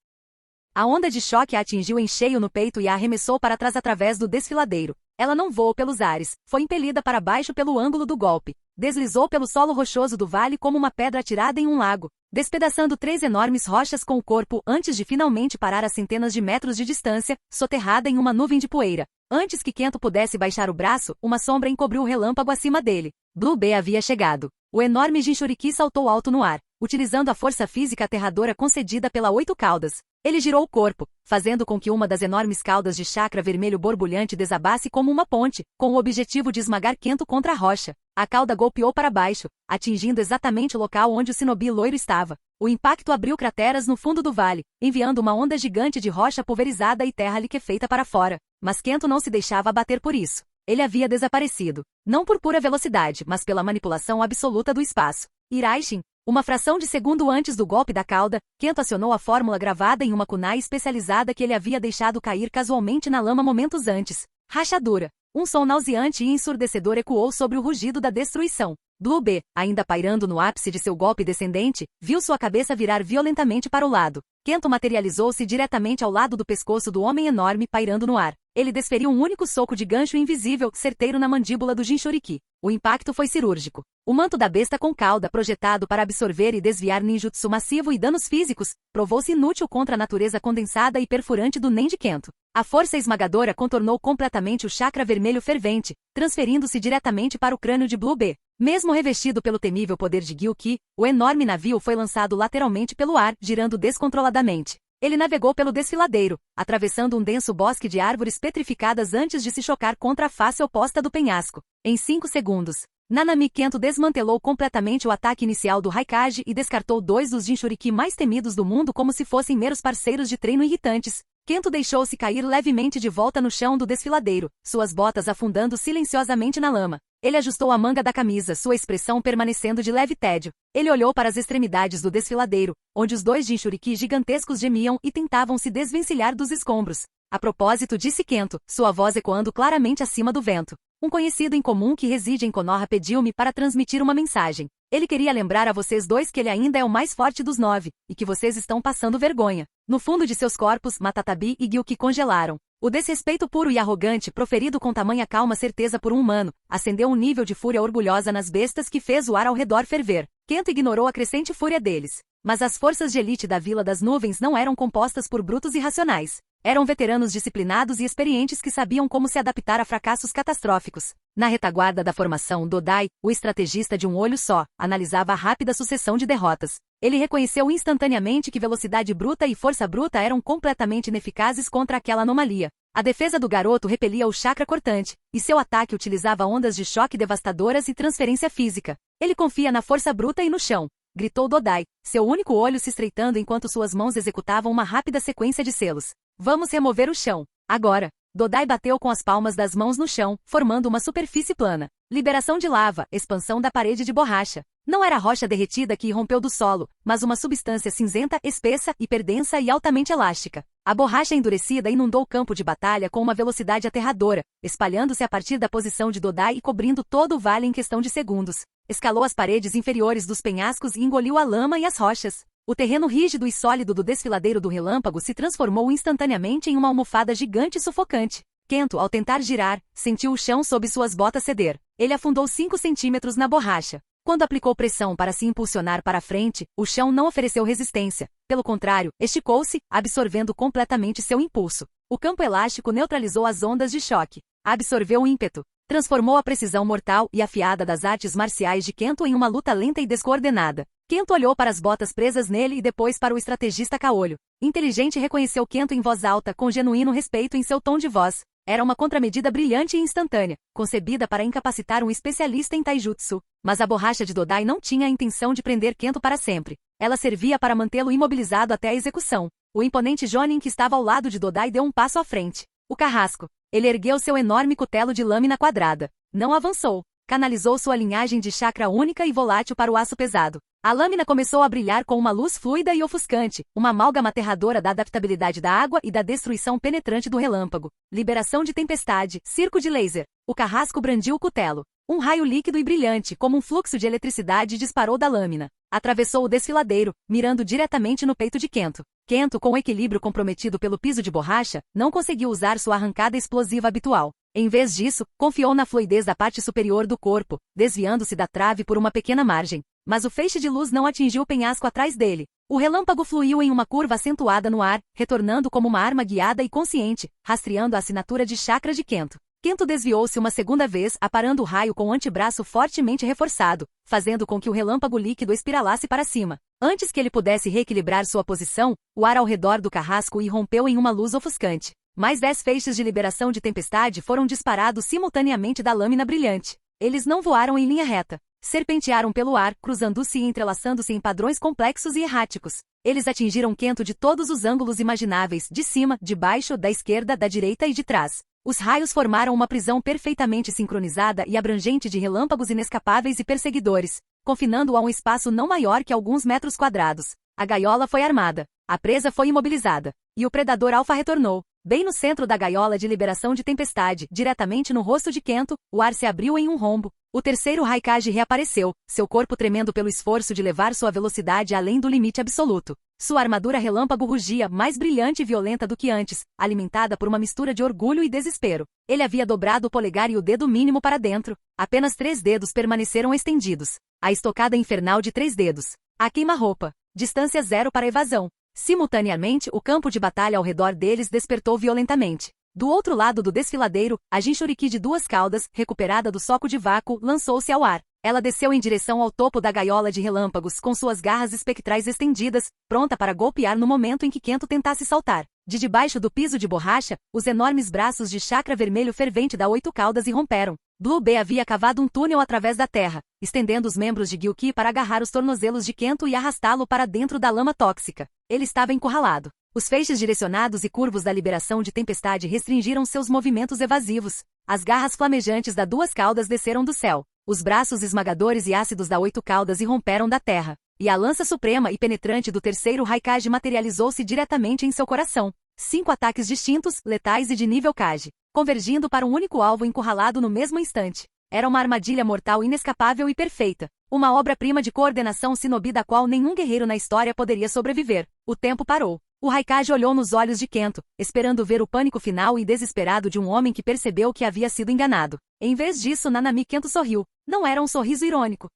A onda de choque a atingiu em cheio no peito e a arremessou para trás através do desfiladeiro. Ela não voou pelos ares, foi impelida para baixo pelo ângulo do golpe. Deslizou pelo solo rochoso do vale como uma pedra atirada em um lago, despedaçando 3 enormes rochas com o corpo antes de finalmente parar a centenas de metros de distância, soterrada em uma nuvem de poeira. Antes que Kento pudesse baixar o braço, uma sombra encobriu o relâmpago acima dele. Blue B havia chegado. O enorme Jinchuriki saltou alto no ar, utilizando a força física aterradora concedida pela 8 caudas. Ele girou o corpo, fazendo com que uma das enormes caudas de chakra vermelho borbulhante desabasse como uma ponte, com o objetivo de esmagar Kento contra a rocha. A cauda golpeou para baixo, atingindo exatamente o local onde o Shinobi loiro estava. O impacto abriu crateras no fundo do vale, enviando uma onda gigante de rocha pulverizada e terra liquefeita para fora. Mas Kento não se deixava abater por isso. Ele havia desaparecido. Não por pura velocidade, mas pela manipulação absoluta do espaço. Iraishin. Uma fração de segundo antes do golpe da cauda, Kento acionou a fórmula gravada em uma kunai especializada que ele havia deixado cair casualmente na lama momentos antes. Rachadura. Um som nauseante e ensurdecedor ecoou sobre o rugido da destruição. Blue B, ainda pairando no ápice de seu golpe descendente, viu sua cabeça virar violentamente para o lado. Kento materializou-se diretamente ao lado do pescoço do homem enorme pairando no ar. Ele desferiu um único soco de gancho invisível, certeiro na mandíbula do Jinchuriki. O impacto foi cirúrgico. O manto da besta com cauda, projetado para absorver e desviar ninjutsu massivo e danos físicos, provou-se inútil contra a natureza condensada e perfurante do Nen de Kento. A força esmagadora contornou completamente o chakra vermelho fervente, transferindo-se diretamente para o crânio de Blue B. Mesmo revestido pelo temível poder de Gyuki, o enorme navio foi lançado lateralmente pelo ar, girando descontroladamente. Ele navegou pelo desfiladeiro, atravessando um denso bosque de árvores petrificadas antes de se chocar contra a face oposta do penhasco. Em 5 segundos, Nanami Kento desmantelou completamente o ataque inicial do Raikage e descartou 2 dos Jinchuriki mais temidos do mundo como se fossem meros parceiros de treino irritantes. Kento deixou-se cair levemente de volta no chão do desfiladeiro, suas botas afundando silenciosamente na lama. Ele ajustou a manga da camisa, sua expressão permanecendo de leve tédio. Ele olhou para as extremidades do desfiladeiro, onde os 2 Jinchuriki gigantescos gemiam e tentavam se desvencilhar dos escombros. A propósito, disse Kento, sua voz ecoando claramente acima do vento. Um conhecido em comum que reside em Konoha pediu-me para transmitir uma mensagem. Ele queria lembrar a vocês 2 que ele ainda é o mais forte dos 9, e que vocês estão passando vergonha. No fundo de seus corpos, Matatabi e Gyuki congelaram. O desrespeito puro e arrogante, proferido com tamanha calma certeza por um humano, acendeu um nível de fúria orgulhosa nas bestas que fez o ar ao redor ferver. Kento ignorou a crescente fúria deles. Mas as forças de elite da Vila das Nuvens não eram compostas por brutos irracionais. Eram veteranos disciplinados e experientes que sabiam como se adaptar a fracassos catastróficos. Na retaguarda da formação, Dodai, o estrategista de um olho só, analisava a rápida sucessão de derrotas. Ele reconheceu instantaneamente que velocidade bruta e força bruta eram completamente ineficazes contra aquela anomalia. A defesa do garoto repelia o chakra cortante, e seu ataque utilizava ondas de choque devastadoras e transferência física. Ele confia na força bruta e no chão. gritou Dodai, seu único olho se estreitando enquanto suas mãos executavam uma rápida sequência de selos. Vamos remover o chão. Agora. Dodai bateu com as palmas das mãos no chão, formando uma superfície plana. Liberação de lava, expansão da parede de borracha. Não era rocha derretida que irrompeu do solo, mas uma substância cinzenta, espessa, hiperdensa e altamente elástica. A borracha endurecida inundou o campo de batalha com uma velocidade aterradora, espalhando-se a partir da posição de Dodai e cobrindo todo o vale em questão de segundos. Escalou as paredes inferiores dos penhascos e engoliu a lama e as rochas. O terreno rígido e sólido do desfiladeiro do relâmpago se transformou instantaneamente em uma almofada gigante e sufocante. Kento, ao tentar girar, sentiu o chão sob suas botas ceder. Ele afundou 5 centímetros na borracha. Quando aplicou pressão para se impulsionar para a frente, o chão não ofereceu resistência. Pelo contrário, esticou-se, absorvendo completamente seu impulso. O campo elástico neutralizou as ondas de choque. Absorveu o ímpeto. Transformou a precisão mortal e afiada das artes marciais de Kento em uma luta lenta e descoordenada. Kento olhou para as botas presas nele e depois para o estrategista caolho. Inteligente reconheceu Kento em voz alta com genuíno respeito em seu tom de voz. Era uma contramedida brilhante e instantânea, concebida para incapacitar um especialista em taijutsu. Mas a borracha de Dodai não tinha a intenção de prender Kento para sempre. Ela servia para mantê-lo imobilizado até a execução. O imponente Jonin que estava ao lado de Dodai deu um passo à frente. O carrasco. Ele ergueu seu enorme cutelo de lâmina quadrada. Não avançou. Canalizou sua linhagem de chakra única e volátil para o aço pesado. A lâmina começou a brilhar com uma luz fluida e ofuscante, uma amálgama aterradora da adaptabilidade da água e da destruição penetrante do relâmpago. Liberação de tempestade, circo de laser. O carrasco brandiu o cutelo. Um raio líquido e brilhante, como um fluxo de eletricidade, disparou da lâmina. Atravessou o desfiladeiro, mirando diretamente no peito de Kento. Kento, com o equilíbrio comprometido pelo piso de borracha, não conseguiu usar sua arrancada explosiva habitual. Em vez disso, confiou na fluidez da parte superior do corpo, desviando-se da trave por uma pequena margem. Mas o feixe de luz não atingiu o penhasco atrás dele. O relâmpago fluiu em uma curva acentuada no ar, retornando como uma arma guiada e consciente, rastreando a assinatura de chakra de Kento. Kento desviou-se uma segunda vez, aparando o raio com o antebraço fortemente reforçado, fazendo com que o relâmpago líquido espiralasse para cima. Antes que ele pudesse reequilibrar sua posição, o ar ao redor do carrasco irrompeu em uma luz ofuscante. Mais 10 feixes de liberação de tempestade foram disparados simultaneamente da lâmina brilhante. Eles não voaram em linha reta. Serpentearam pelo ar, cruzando-se e entrelaçando-se em padrões complexos e erráticos. Eles atingiram Kento de todos os ângulos imagináveis, de cima, de baixo, da esquerda, da direita e de trás. Os raios formaram uma prisão perfeitamente sincronizada e abrangente de relâmpagos inescapáveis e perseguidores, confinando-o a um espaço não maior que alguns metros quadrados. A gaiola foi armada. A presa foi imobilizada. E o predador alfa retornou. Bem no centro da gaiola de liberação de tempestade, diretamente no rosto de Kento, o ar se abriu em um rombo. O terceiro Raikage reapareceu, seu corpo tremendo pelo esforço de levar sua velocidade além do limite absoluto. Sua armadura relâmpago rugia, mais brilhante e violenta do que antes, alimentada por uma mistura de orgulho e desespero. Ele havia dobrado o polegar e o dedo mínimo para dentro. Apenas 3 dedos permaneceram estendidos. A estocada infernal de 3 dedos. A queima-roupa. Distância 0 para evasão. Simultaneamente, o campo de batalha ao redor deles despertou violentamente. Do outro lado do desfiladeiro, a Jinchuriki de 2 caudas, recuperada do soco de vácuo, lançou-se ao ar. Ela desceu em direção ao topo da gaiola de relâmpagos com suas garras espectrais estendidas, pronta para golpear no momento em que Kento tentasse saltar. De debaixo do piso de borracha, os enormes braços de chakra vermelho fervente da 8 caudas irromperam. Blue B havia cavado um túnel através da terra, estendendo os membros de Gyuki para agarrar os tornozelos de Kento e arrastá-lo para dentro da lama tóxica. Ele estava encurralado. Os feixes direcionados e curvos da liberação de tempestade restringiram seus movimentos evasivos. As garras flamejantes da 2 caudas desceram do céu. Os braços esmagadores e ácidos da 8 caudas irromperam da terra. E a lança suprema e penetrante do terceiro Raikage materializou-se diretamente em seu coração. 5 ataques distintos, letais e de nível Kage, convergindo para um único alvo encurralado no mesmo instante. Era uma armadilha mortal inescapável e perfeita. Uma obra-prima de coordenação shinobi da qual nenhum guerreiro na história poderia sobreviver. O tempo parou. O Raikage olhou nos olhos de Kento, esperando ver o pânico final e desesperado de um homem que percebeu que havia sido enganado. Em vez disso, Nanami Kento sorriu. Não era um sorriso irônico.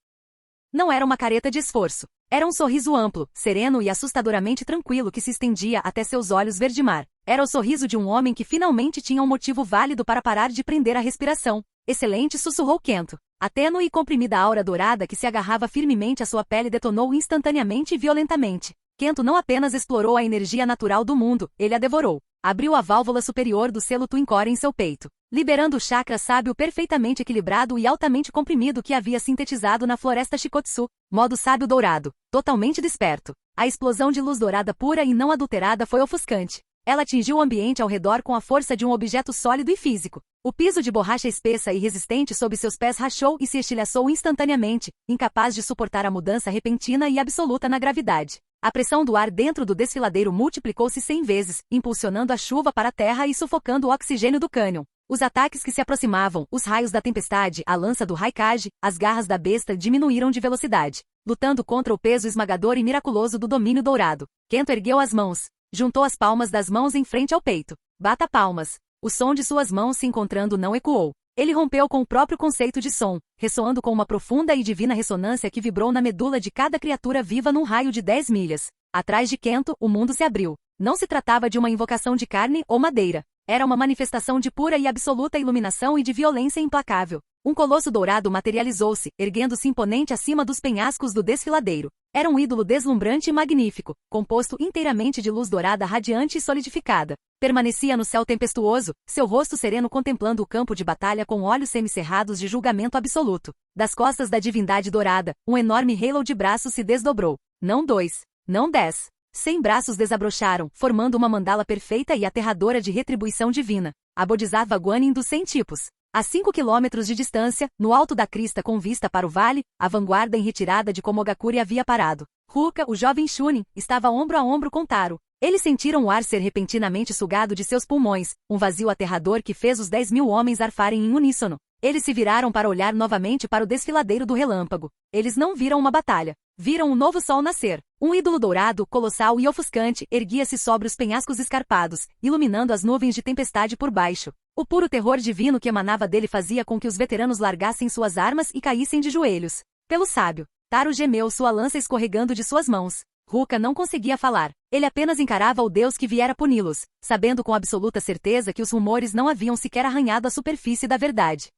Não era uma careta de esforço. Era um sorriso amplo, sereno e assustadoramente tranquilo que se estendia até seus olhos verde-mar. Era o sorriso de um homem que finalmente tinha um motivo válido para parar de prender a respiração. Excelente, sussurrou Kento. A tênue e comprimida aura dourada que se agarrava firmemente à sua pele detonou instantaneamente e violentamente. Kento não apenas explorou a energia natural do mundo, ele a devorou. Abriu a válvula superior do selo Twinkor em seu peito. liberando o chakra sábio perfeitamente equilibrado e altamente comprimido que havia sintetizado na floresta Shikotsu, modo sábio dourado, totalmente desperto. A explosão de luz dourada pura e não adulterada foi ofuscante. Ela atingiu o ambiente ao redor com a força de um objeto sólido e físico. O piso de borracha espessa e resistente sob seus pés rachou e se estilhaçou instantaneamente, incapaz de suportar a mudança repentina e absoluta na gravidade. A pressão do ar dentro do desfiladeiro multiplicou-se 100 vezes, impulsionando a chuva para a terra e sufocando o oxigênio do cânion. Os ataques que se aproximavam, os raios da tempestade, a lança do Raikage, as garras da besta diminuíram de velocidade, lutando contra o peso esmagador e miraculoso do domínio dourado. Kento ergueu as mãos, juntou as palmas das mãos em frente ao peito. Bata palmas. O som de suas mãos se encontrando não ecoou. Ele rompeu com o próprio conceito de som, ressoando com uma profunda e divina ressonância que vibrou na medula de cada criatura viva num raio de 10 milhas. Atrás de Kento, o mundo se abriu. Não se tratava de uma invocação de carne ou madeira. Era uma manifestação de pura e absoluta iluminação e de violência implacável. Um colosso dourado materializou-se, erguendo-se imponente acima dos penhascos do desfiladeiro. Era um ídolo deslumbrante e magnífico, composto inteiramente de luz dourada radiante e solidificada. Permanecia no céu tempestuoso, seu rosto sereno contemplando o campo de batalha com olhos semicerrados de julgamento absoluto. Das costas da divindade dourada, um enorme halo de braços se desdobrou. Não 2, não 10. 100 braços desabrocharam, formando uma mandala perfeita e aterradora de retribuição divina. A Bodhisattva Guanin dos 100 tipos. A 5 quilômetros de distância, no alto da crista com vista para o vale, a vanguarda em retirada de Komogakure havia parado. Ruka, o jovem Chunin, estava ombro a ombro com Taro. Eles sentiram o ar ser repentinamente sugado de seus pulmões, um vazio aterrador que fez os 10.000 homens arfarem em uníssono. Eles se viraram para olhar novamente para o desfiladeiro do relâmpago. Eles não viram uma batalha. Viram um novo sol nascer. Um ídolo dourado, colossal e ofuscante, erguia-se sobre os penhascos escarpados, iluminando as nuvens de tempestade por baixo. O puro terror divino que emanava dele fazia com que os veteranos largassem suas armas e caíssem de joelhos. Pelo sábio, Taro gemeu, sua lança escorregando de suas mãos. Ruka não conseguia falar. Ele apenas encarava o Deus que viera puni-los, sabendo com absoluta certeza que os rumores não haviam sequer arranhado a superfície da verdade.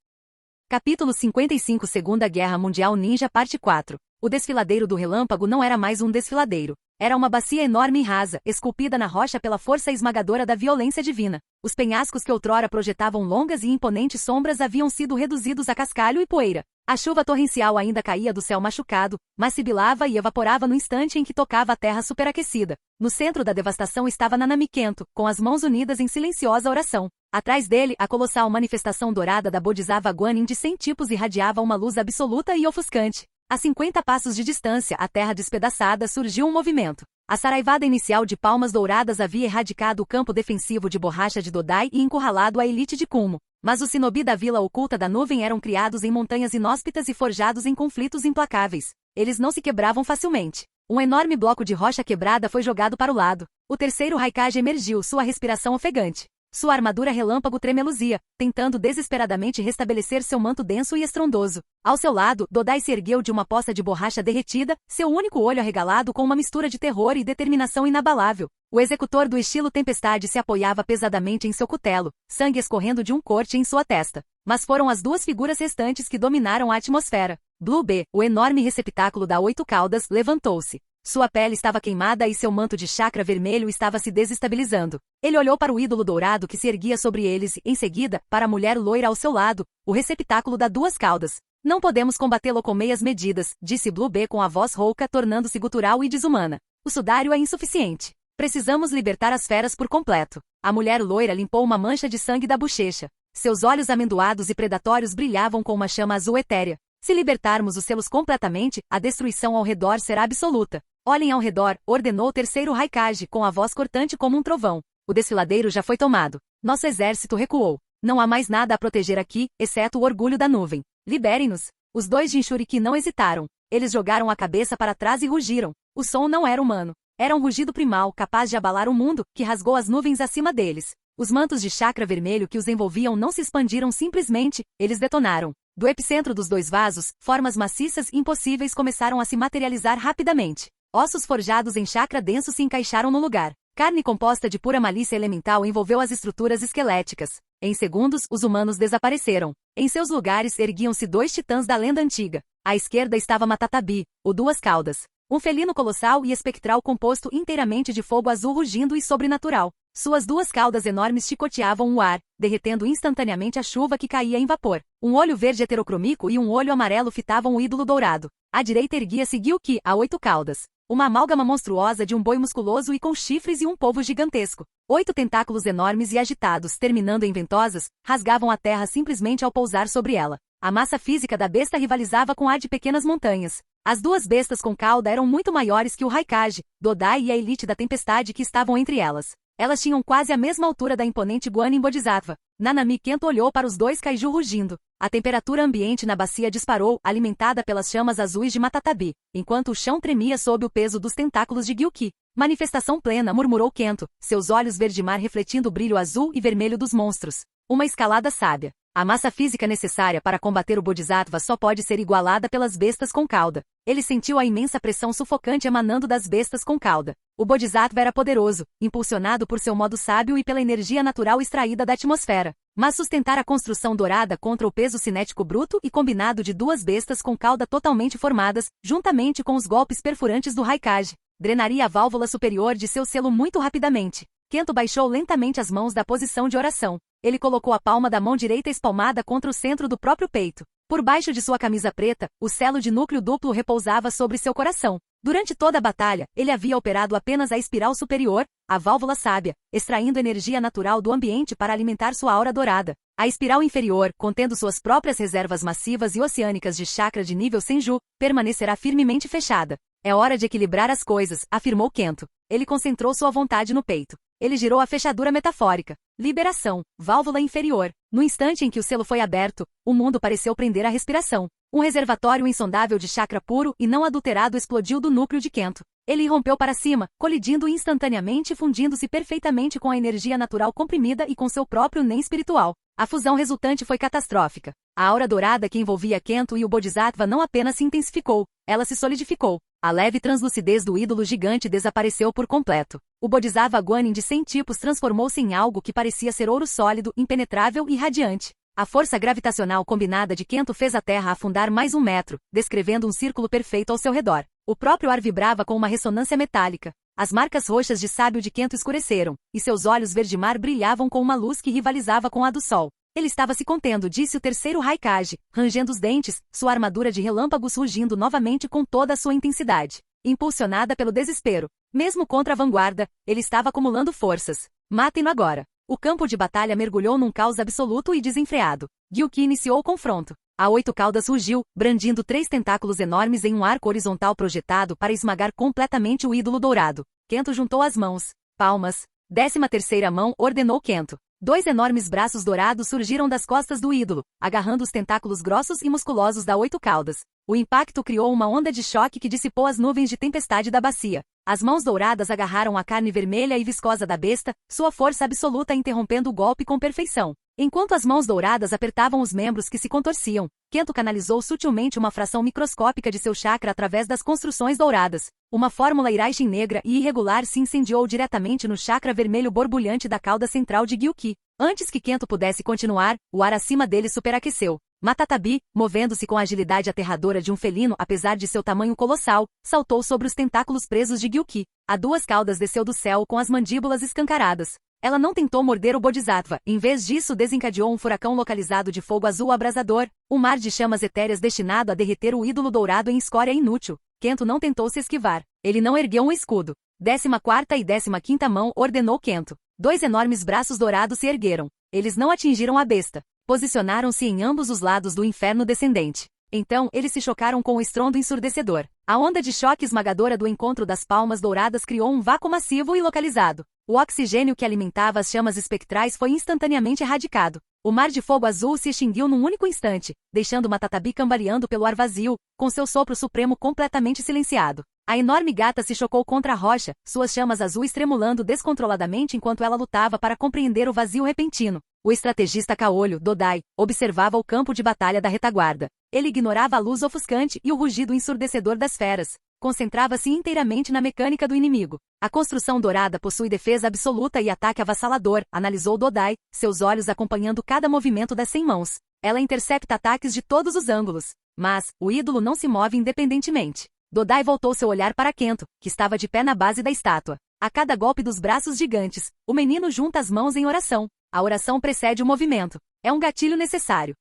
Capítulo 55 Segunda Guerra Mundial Ninja Parte 4. O desfiladeiro do relâmpago não era mais um desfiladeiro. Era uma bacia enorme e rasa, esculpida na rocha pela força esmagadora da violência divina. Os penhascos que outrora projetavam longas e imponentes sombras haviam sido reduzidos a cascalho e poeira. A chuva torrencial ainda caía do céu machucado, mas sibilava e evaporava no instante em que tocava a terra superaquecida. No centro da devastação estava Nanami Kento, com as mãos unidas em silenciosa oração. Atrás dele, a colossal manifestação dourada da Bodhisattva Guanin de 100 tipos irradiava uma luz absoluta e ofuscante. A 50 passos de distância, a terra despedaçada, surgiu um movimento. A saraivada inicial de palmas douradas havia erradicado o campo defensivo de borracha de Dodai e encurralado a elite de Kumo. Mas os shinobi da vila oculta da nuvem eram criados em montanhas inóspitas e forjados em conflitos implacáveis. Eles não se quebravam facilmente. Um enorme bloco de rocha quebrada foi jogado para o lado. O terceiro Raikage emergiu, sua respiração ofegante. Sua armadura relâmpago tremeluzia, tentando desesperadamente restabelecer seu manto denso e estrondoso. Ao seu lado, Dodai se ergueu de uma poça de borracha derretida, seu único olho arregalado com uma mistura de terror e determinação inabalável. O executor do estilo tempestade se apoiava pesadamente em seu cutelo, sangue escorrendo de um corte em sua testa. Mas foram as duas figuras restantes que dominaram a atmosfera. Blue B, o enorme receptáculo da 8 caudas, levantou-se. Sua pele estava queimada e seu manto de chakra vermelho estava se desestabilizando. Ele olhou para o ídolo dourado que se erguia sobre eles e, em seguida, para a mulher loira ao seu lado, o receptáculo da 2 caudas. Não podemos combatê-lo com meias medidas, disse Blue B com a voz rouca tornando-se gutural e desumana. O sudário é insuficiente. Precisamos libertar as feras por completo. A mulher loira limpou uma mancha de sangue da bochecha. Seus olhos amendoados e predatórios brilhavam com uma chama azul etérea. Se libertarmos os selos completamente, a destruição ao redor será absoluta. Olhem ao redor, ordenou o terceiro Raikage com a voz cortante como um trovão. O desfiladeiro já foi tomado. Nosso exército recuou. Não há mais nada a proteger aqui, exceto o orgulho da nuvem. Liberem-nos. Os 2 Jinchuriki não hesitaram. Eles jogaram a cabeça para trás e rugiram. O som não era humano. Era um rugido primal capaz de abalar o mundo, que rasgou as nuvens acima deles. Os mantos de chakra vermelho que os envolviam não se expandiram simplesmente, eles detonaram. Do epicentro dos 2 vasos, formas maciças e impossíveis começaram a se materializar rapidamente. Ossos forjados em chakra denso se encaixaram no lugar. Carne composta de pura malícia elemental envolveu as estruturas esqueléticas. Em segundos, os humanos desapareceram. Em seus lugares erguiam-se 2 titãs da lenda antiga. À esquerda estava Matatabi, o 2 caudas. Um felino colossal e espectral composto inteiramente de fogo azul rugindo e sobrenatural. Suas duas caudas enormes chicoteavam o ar, derretendo instantaneamente a chuva que caía em vapor. Um olho verde heterocrômico e um olho amarelo fitavam o ídolo dourado. À direita erguia-se Gilki, a 8 caudas. Uma amálgama monstruosa de um boi musculoso e com chifres e um polvo gigantesco. 8 tentáculos enormes e agitados, terminando em ventosas, rasgavam a terra simplesmente ao pousar sobre ela. A massa física da besta rivalizava com a de pequenas montanhas. As duas bestas com cauda eram muito maiores que o Raikage, Dodai e a elite da tempestade que estavam entre elas. Elas tinham quase a mesma altura da imponente Guanin Bodhisattva. Nanami Kento olhou para os dois kaiju rugindo. A temperatura ambiente na bacia disparou, alimentada pelas chamas azuis de Matatabi, enquanto o chão tremia sob o peso dos tentáculos de Gilki. Manifestação plena, murmurou Kento, seus olhos verde-mar refletindo o brilho azul e vermelho dos monstros. Uma escalada sábia. A massa física necessária para combater o Bodhisattva só pode ser igualada pelas bestas com cauda. Ele sentiu a imensa pressão sufocante emanando das bestas com cauda. O Bodhisattva era poderoso, impulsionado por seu modo sábio e pela energia natural extraída da atmosfera. Mas sustentar a construção dourada contra o peso cinético bruto e combinado de duas bestas com cauda totalmente formadas, juntamente com os golpes perfurantes do Raikage, drenaria a válvula superior de seu selo muito rapidamente. Kento baixou lentamente as mãos da posição de oração. Ele colocou a palma da mão direita espalmada contra o centro do próprio peito. Por baixo de sua camisa preta, o selo de núcleo duplo repousava sobre seu coração. Durante toda a batalha, ele havia operado apenas a espiral superior, a válvula sábia, extraindo energia natural do ambiente para alimentar sua aura dourada. A espiral inferior, contendo suas próprias reservas massivas e oceânicas de chakra de nível Senju, permanecerá firmemente fechada. É hora de equilibrar as coisas, afirmou Kento. Ele concentrou sua vontade no peito. Ele girou a fechadura metafórica. Liberação. Válvula inferior. No instante em que o selo foi aberto, o mundo pareceu prender a respiração. Um reservatório insondável de chakra puro e não adulterado explodiu do núcleo de Kento. Ele irrompeu para cima, colidindo instantaneamente e fundindo-se perfeitamente com a energia natural comprimida e com seu próprio Nen espiritual. A fusão resultante foi catastrófica. A aura dourada que envolvia Kento e o Bodhisattva não apenas se intensificou, ela se solidificou. A leve translucidez do ídolo gigante desapareceu por completo. O Bodhisattva Guanin de 100 tipos transformou-se em algo que parecia ser ouro sólido, impenetrável e radiante. A força gravitacional combinada de Kento fez a Terra afundar mais 1 metro, descrevendo um círculo perfeito ao seu redor. O próprio ar vibrava com uma ressonância metálica. As marcas roxas de sábio de Kento escureceram, e seus olhos verde-mar brilhavam com uma luz que rivalizava com a do sol. Ele estava se contendo, disse o terceiro Raikage, rangendo os dentes, sua armadura de relâmpagos rugindo novamente com toda a sua intensidade. Impulsionada pelo desespero. Mesmo contra a vanguarda, ele estava acumulando forças. Matem-no agora. O campo de batalha mergulhou num caos absoluto e desenfreado. Gilki iniciou o confronto. A 8 caudas rugiu, brandindo 3 tentáculos enormes em um arco horizontal projetado para esmagar completamente o ídolo dourado. Kento juntou as mãos. Palmas. 13ª mão, ordenou Kento. 2 enormes braços dourados surgiram das costas do ídolo, agarrando os tentáculos grossos e musculosos da 8 caudas. O impacto criou uma onda de choque que dissipou as nuvens de tempestade da bacia. As mãos douradas agarraram a carne vermelha e viscosa da besta, sua força absoluta interrompendo o golpe com perfeição. Enquanto as mãos douradas apertavam os membros que se contorciam, Kento canalizou sutilmente uma fração microscópica de seu chakra através das construções douradas. Uma fórmula Iraishin negra e irregular se incendiou diretamente no chakra vermelho borbulhante da cauda central de Gilki. Antes que Kento pudesse continuar, o ar acima dele superaqueceu. Matatabi, movendo-se com a agilidade aterradora de um felino apesar de seu tamanho colossal, saltou sobre os tentáculos presos de Gilki. A 2 caudas desceu do céu com as mandíbulas escancaradas. Ela não tentou morder o Bodhisattva, em vez disso desencadeou um furacão localizado de fogo azul abrasador, um mar de chamas etéreas destinado a derreter o ídolo dourado em escória inútil. Kento não tentou se esquivar. Ele não ergueu um escudo. 14ª e 15ª mão, ordenou Kento. 2 enormes braços dourados se ergueram. Eles não atingiram a besta. Posicionaram-se em ambos os lados do inferno descendente. Então, eles se chocaram com um estrondo ensurdecedor. A onda de choque esmagadora do encontro das palmas douradas criou um vácuo massivo e localizado. O oxigênio que alimentava as chamas espectrais foi instantaneamente erradicado. O mar de fogo azul se extinguiu num único instante, deixando Matatabi cambaleando pelo ar vazio, com seu sopro supremo completamente silenciado. A enorme gata se chocou contra a rocha, suas chamas azuis tremulando descontroladamente enquanto ela lutava para compreender o vazio repentino. O estrategista caolho, Dodai, observava o campo de batalha da retaguarda. Ele ignorava a luz ofuscante e o rugido ensurdecedor das feras. Concentrava-se inteiramente na mecânica do inimigo. A construção dourada possui defesa absoluta e ataque avassalador, analisou Dodai, seus olhos acompanhando cada movimento das 100 mãos. Ela intercepta ataques de todos os ângulos. Mas, o ídolo não se move independentemente. Dodai voltou seu olhar para Kento, que estava de pé na base da estátua. A cada golpe dos braços gigantes, o menino junta as mãos em oração. A oração precede o movimento. É um gatilho necessário.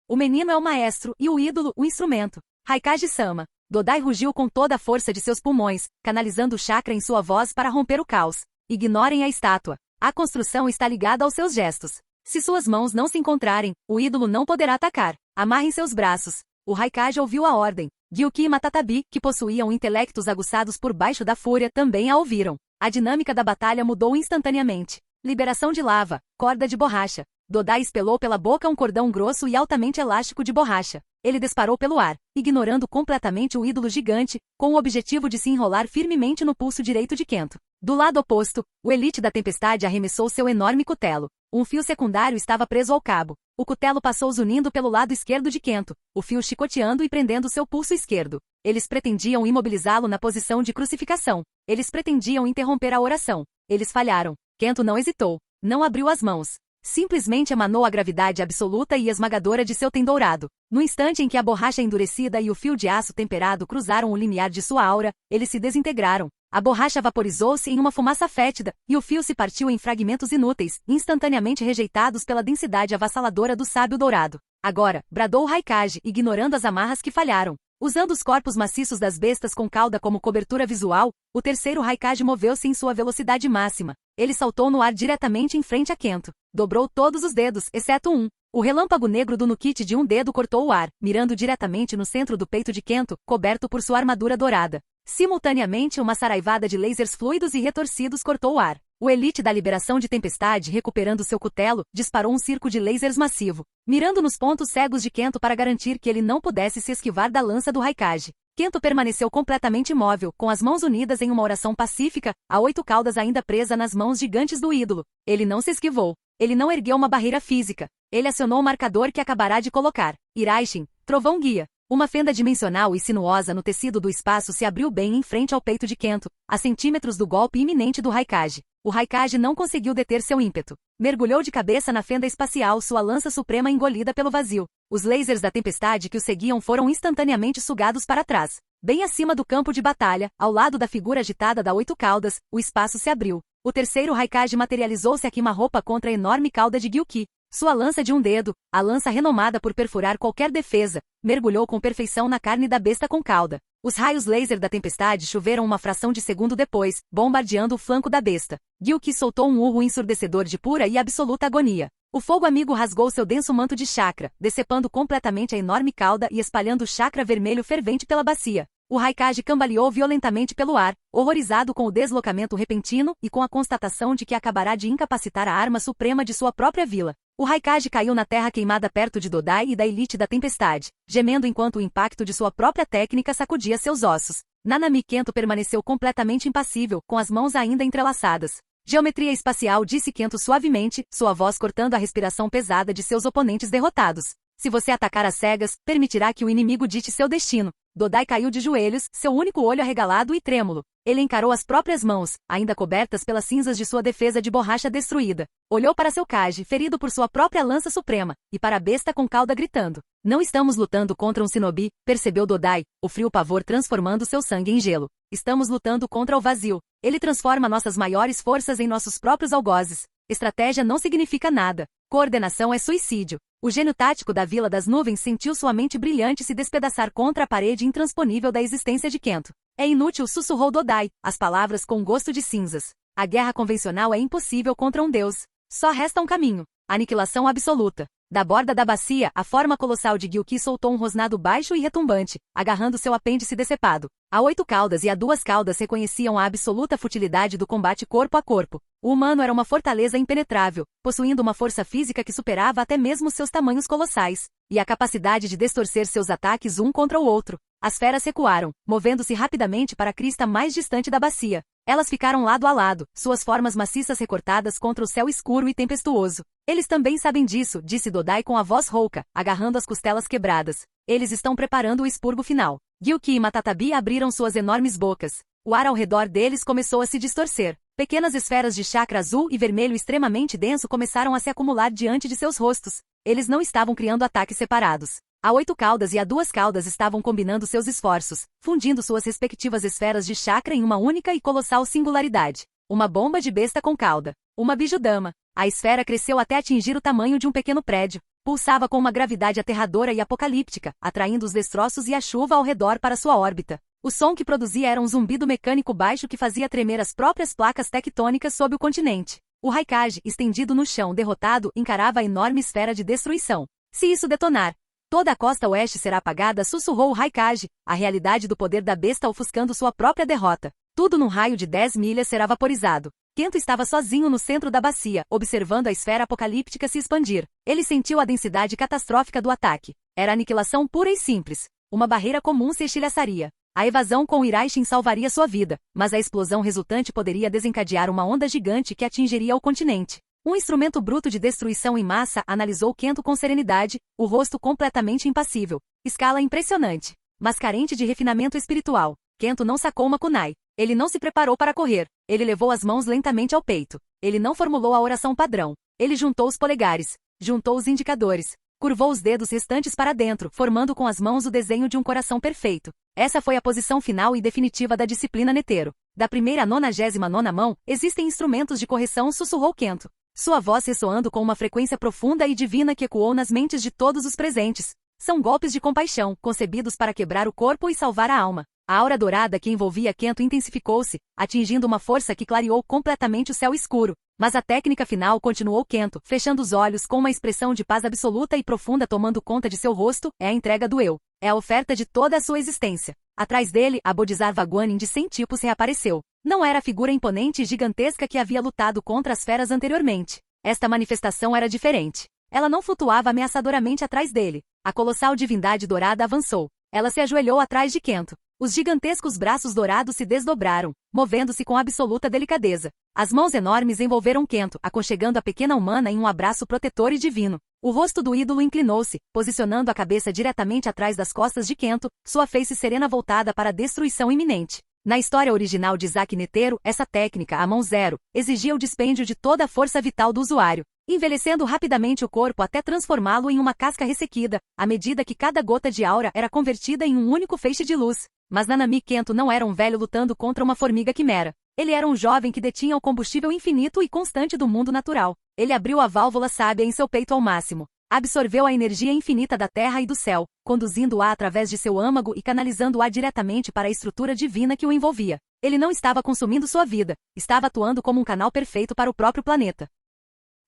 O menino é o maestro e o ídolo o instrumento. Raikage-sama. Dodai rugiu com toda a força de seus pulmões, canalizando o chakra em sua voz para romper o caos. Ignorem a estátua. A construção está ligada aos seus gestos. Se suas mãos não se encontrarem, o ídolo não poderá atacar. Amarrem seus braços. O Raikage ouviu a ordem. Gyuki e Matatabi, que possuíam intelectos aguçados por baixo da fúria, também a ouviram. A dinâmica da batalha mudou instantaneamente. Liberação de lava, corda de borracha. Dodai espelou pela boca um cordão grosso e altamente elástico de borracha. Ele disparou pelo ar, ignorando completamente o ídolo gigante, com o objetivo de se enrolar firmemente no pulso direito de Kento. Do lado oposto, o Elite da Tempestade arremessou seu enorme cutelo. Um fio secundário estava preso ao cabo. O cutelo passou zunindo pelo lado esquerdo de Kento, o fio chicoteando e prendendo seu pulso esquerdo. Eles pretendiam imobilizá-lo na posição de crucificação. Eles pretendiam interromper a oração. Eles falharam. Kento não hesitou. Não abriu as mãos. Simplesmente emanou a gravidade absoluta e esmagadora de seu tendourado. No instante em que a borracha endurecida e o fio de aço temperado cruzaram o limiar de sua aura, eles se desintegraram. A borracha vaporizou-se em uma fumaça fétida, e o fio se partiu em fragmentos inúteis, instantaneamente rejeitados pela densidade avassaladora do sábio dourado. Agora, bradou o Raikage, ignorando as amarras que falharam. Usando os corpos maciços das bestas com cauda como cobertura visual, o terceiro Raikage moveu-se em sua velocidade máxima. Ele saltou no ar diretamente em frente a Kento. Dobrou todos os dedos, exceto um. O relâmpago negro do Nukite de um dedo cortou o ar, mirando diretamente no centro do peito de Kento, coberto por sua armadura dourada. Simultaneamente, uma saraivada de lasers fluidos e retorcidos cortou o ar. O Elite da Liberação de Tempestade, recuperando seu cutelo, disparou um circo de lasers massivo, mirando nos pontos cegos de Kento para garantir que ele não pudesse se esquivar da lança do Raikage. Kento permaneceu completamente imóvel, com as mãos unidas em uma oração pacífica, a 8 caudas ainda presa nas mãos gigantes do ídolo. Ele não se esquivou. Ele não ergueu uma barreira física. Ele acionou o marcador que acabará de colocar. Iraishin, trovão guia. Uma fenda dimensional e sinuosa no tecido do espaço se abriu bem em frente ao peito de Kento, a centímetros do golpe iminente do Raikage. O Raikage não conseguiu deter seu ímpeto. Mergulhou de cabeça na fenda espacial, sua lança suprema engolida pelo vazio. Os lasers da tempestade que o seguiam foram instantaneamente sugados para trás. Bem acima do campo de batalha, ao lado da figura agitada da 8 caudas, o espaço se abriu. O terceiro Raikage materializou-se a queima-roupa contra a enorme cauda de Gyuki. Sua lança de um dedo, a lança renomada por perfurar qualquer defesa, mergulhou com perfeição na carne da besta com cauda. Os raios laser da tempestade choveram uma fração de segundo depois, bombardeando o flanco da besta. Gyuki soltou um urro ensurdecedor de pura e absoluta agonia. O fogo amigo rasgou seu denso manto de chakra, decepando completamente a enorme cauda e espalhando o chakra vermelho fervente pela bacia. O Raikage cambaleou violentamente pelo ar, horrorizado com o deslocamento repentino e com a constatação de que acabará de incapacitar a arma suprema de sua própria vila. O Raikage caiu na terra queimada perto de Dodai e da Elite da Tempestade, gemendo enquanto o impacto de sua própria técnica sacudia seus ossos. Nanami Kento permaneceu completamente impassível, com as mãos ainda entrelaçadas. Geometria espacial, disse Kento suavemente, sua voz cortando a respiração pesada de seus oponentes derrotados. Se você atacar às cegas, permitirá que o inimigo dite seu destino. Dodai caiu de joelhos, seu único olho arregalado e trêmulo. Ele encarou as próprias mãos, ainda cobertas pelas cinzas de sua defesa de borracha destruída. Olhou para seu Kage, ferido por sua própria lança suprema, e para a besta com cauda gritando. Não estamos lutando contra um shinobi, percebeu Dodai, o frio pavor transformando seu sangue em gelo. Estamos lutando contra o vazio. Ele transforma nossas maiores forças em nossos próprios algozes. Estratégia não significa nada. Coordenação é suicídio. O gênio tático da Vila das Nuvens sentiu sua mente brilhante se despedaçar contra a parede intransponível da existência de Kento. É inútil, sussurrou Dodai, as palavras com gosto de cinzas. A guerra convencional é impossível contra um deus. Só resta um caminho. Aniquilação absoluta. Da borda da bacia, a forma colossal de Gyuki soltou um rosnado baixo e retumbante, agarrando seu apêndice decepado. A 8 caudas e a 2 caudas reconheciam a absoluta futilidade do combate corpo a corpo. O humano era uma fortaleza impenetrável, possuindo uma força física que superava até mesmo seus tamanhos colossais, e a capacidade de distorcer seus ataques um contra o outro. As feras recuaram, movendo-se rapidamente para a crista mais distante da bacia. Elas ficaram lado a lado, suas formas maciças recortadas contra o céu escuro e tempestuoso. Eles também sabem disso, disse Dodai com a voz rouca, agarrando as costelas quebradas. Eles estão preparando o expurgo final. Gyuki e Matatabi abriram suas enormes bocas. O ar ao redor deles começou a se distorcer. Pequenas esferas de chakra azul e vermelho extremamente denso começaram a se acumular diante de seus rostos. Eles não estavam criando ataques separados. A 8 caudas e a 2 caudas estavam combinando seus esforços, fundindo suas respectivas esferas de chakra em uma única e colossal singularidade. Uma bomba de besta com cauda. Uma bijudama. A esfera cresceu até atingir o tamanho de um pequeno prédio. Pulsava com uma gravidade aterradora e apocalíptica, atraindo os destroços e a chuva ao redor para sua órbita. O som que produzia era um zumbido mecânico baixo que fazia tremer as próprias placas tectônicas sob o continente. O Raikage, estendido no chão derrotado, encarava a enorme esfera de destruição. Se isso detonar, toda a costa oeste será apagada, sussurrou o Raikage, a realidade do poder da besta ofuscando sua própria derrota. Tudo num raio de 10 milhas será vaporizado. Kento estava sozinho no centro da bacia, observando a esfera apocalíptica se expandir. Ele sentiu a densidade catastrófica do ataque. Era aniquilação pura e simples. Uma barreira comum se estilhaçaria. A evasão com o Iraishin salvaria sua vida, mas a explosão resultante poderia desencadear uma onda gigante que atingiria o continente. Um instrumento bruto de destruição em massa, analisou Kento com serenidade, o rosto completamente impassível. Escala impressionante, mas carente de refinamento espiritual. Kento não sacou uma kunai. Ele não se preparou para correr. Ele levou as mãos lentamente ao peito. Ele não formulou a oração padrão. Ele juntou os polegares. Juntou os indicadores. Curvou os dedos restantes para dentro, formando com as mãos o desenho de um coração perfeito. Essa foi a posição final e definitiva da disciplina Netero. Da primeira à 99ª mão, existem instrumentos de correção, sussurrou Kento. Sua voz ressoando com uma frequência profunda e divina que ecoou nas mentes de todos os presentes. São golpes de compaixão, concebidos para quebrar o corpo e salvar a alma. A aura dourada que envolvia Kento intensificou-se, atingindo uma força que clareou completamente o céu escuro. Mas a técnica final, continuou Kento, fechando os olhos com uma expressão de paz absoluta e profunda tomando conta de seu rosto, é a entrega do eu. É a oferta de toda a sua existência. Atrás dele, a Bodhisattva Guanin de 100 tipos reapareceu. Não era a figura imponente e gigantesca que havia lutado contra as feras anteriormente. Esta manifestação era diferente. Ela não flutuava ameaçadoramente atrás dele. A colossal divindade dourada avançou. Ela se ajoelhou atrás de Kento. Os gigantescos braços dourados se desdobraram, movendo-se com absoluta delicadeza. As mãos enormes envolveram Kento, aconchegando a pequena humana em um abraço protetor e divino. O rosto do ídolo inclinou-se, posicionando a cabeça diretamente atrás das costas de Kento, sua face serena voltada para a destruição iminente. Na história original de Isaac Netero, essa técnica, a mão zero, exigia o dispêndio de toda a força vital do usuário, envelhecendo rapidamente o corpo até transformá-lo em uma casca ressequida, à medida que cada gota de aura era convertida em um único feixe de luz. Mas Nanami Kento não era um velho lutando contra uma formiga quimera. Ele era um jovem que detinha o combustível infinito e constante do mundo natural. Ele abriu a válvula sábia em seu peito ao máximo. Absorveu a energia infinita da terra e do céu, conduzindo-a através de seu âmago e canalizando-a diretamente para a estrutura divina que o envolvia. Ele não estava consumindo sua vida, estava atuando como um canal perfeito para o próprio planeta.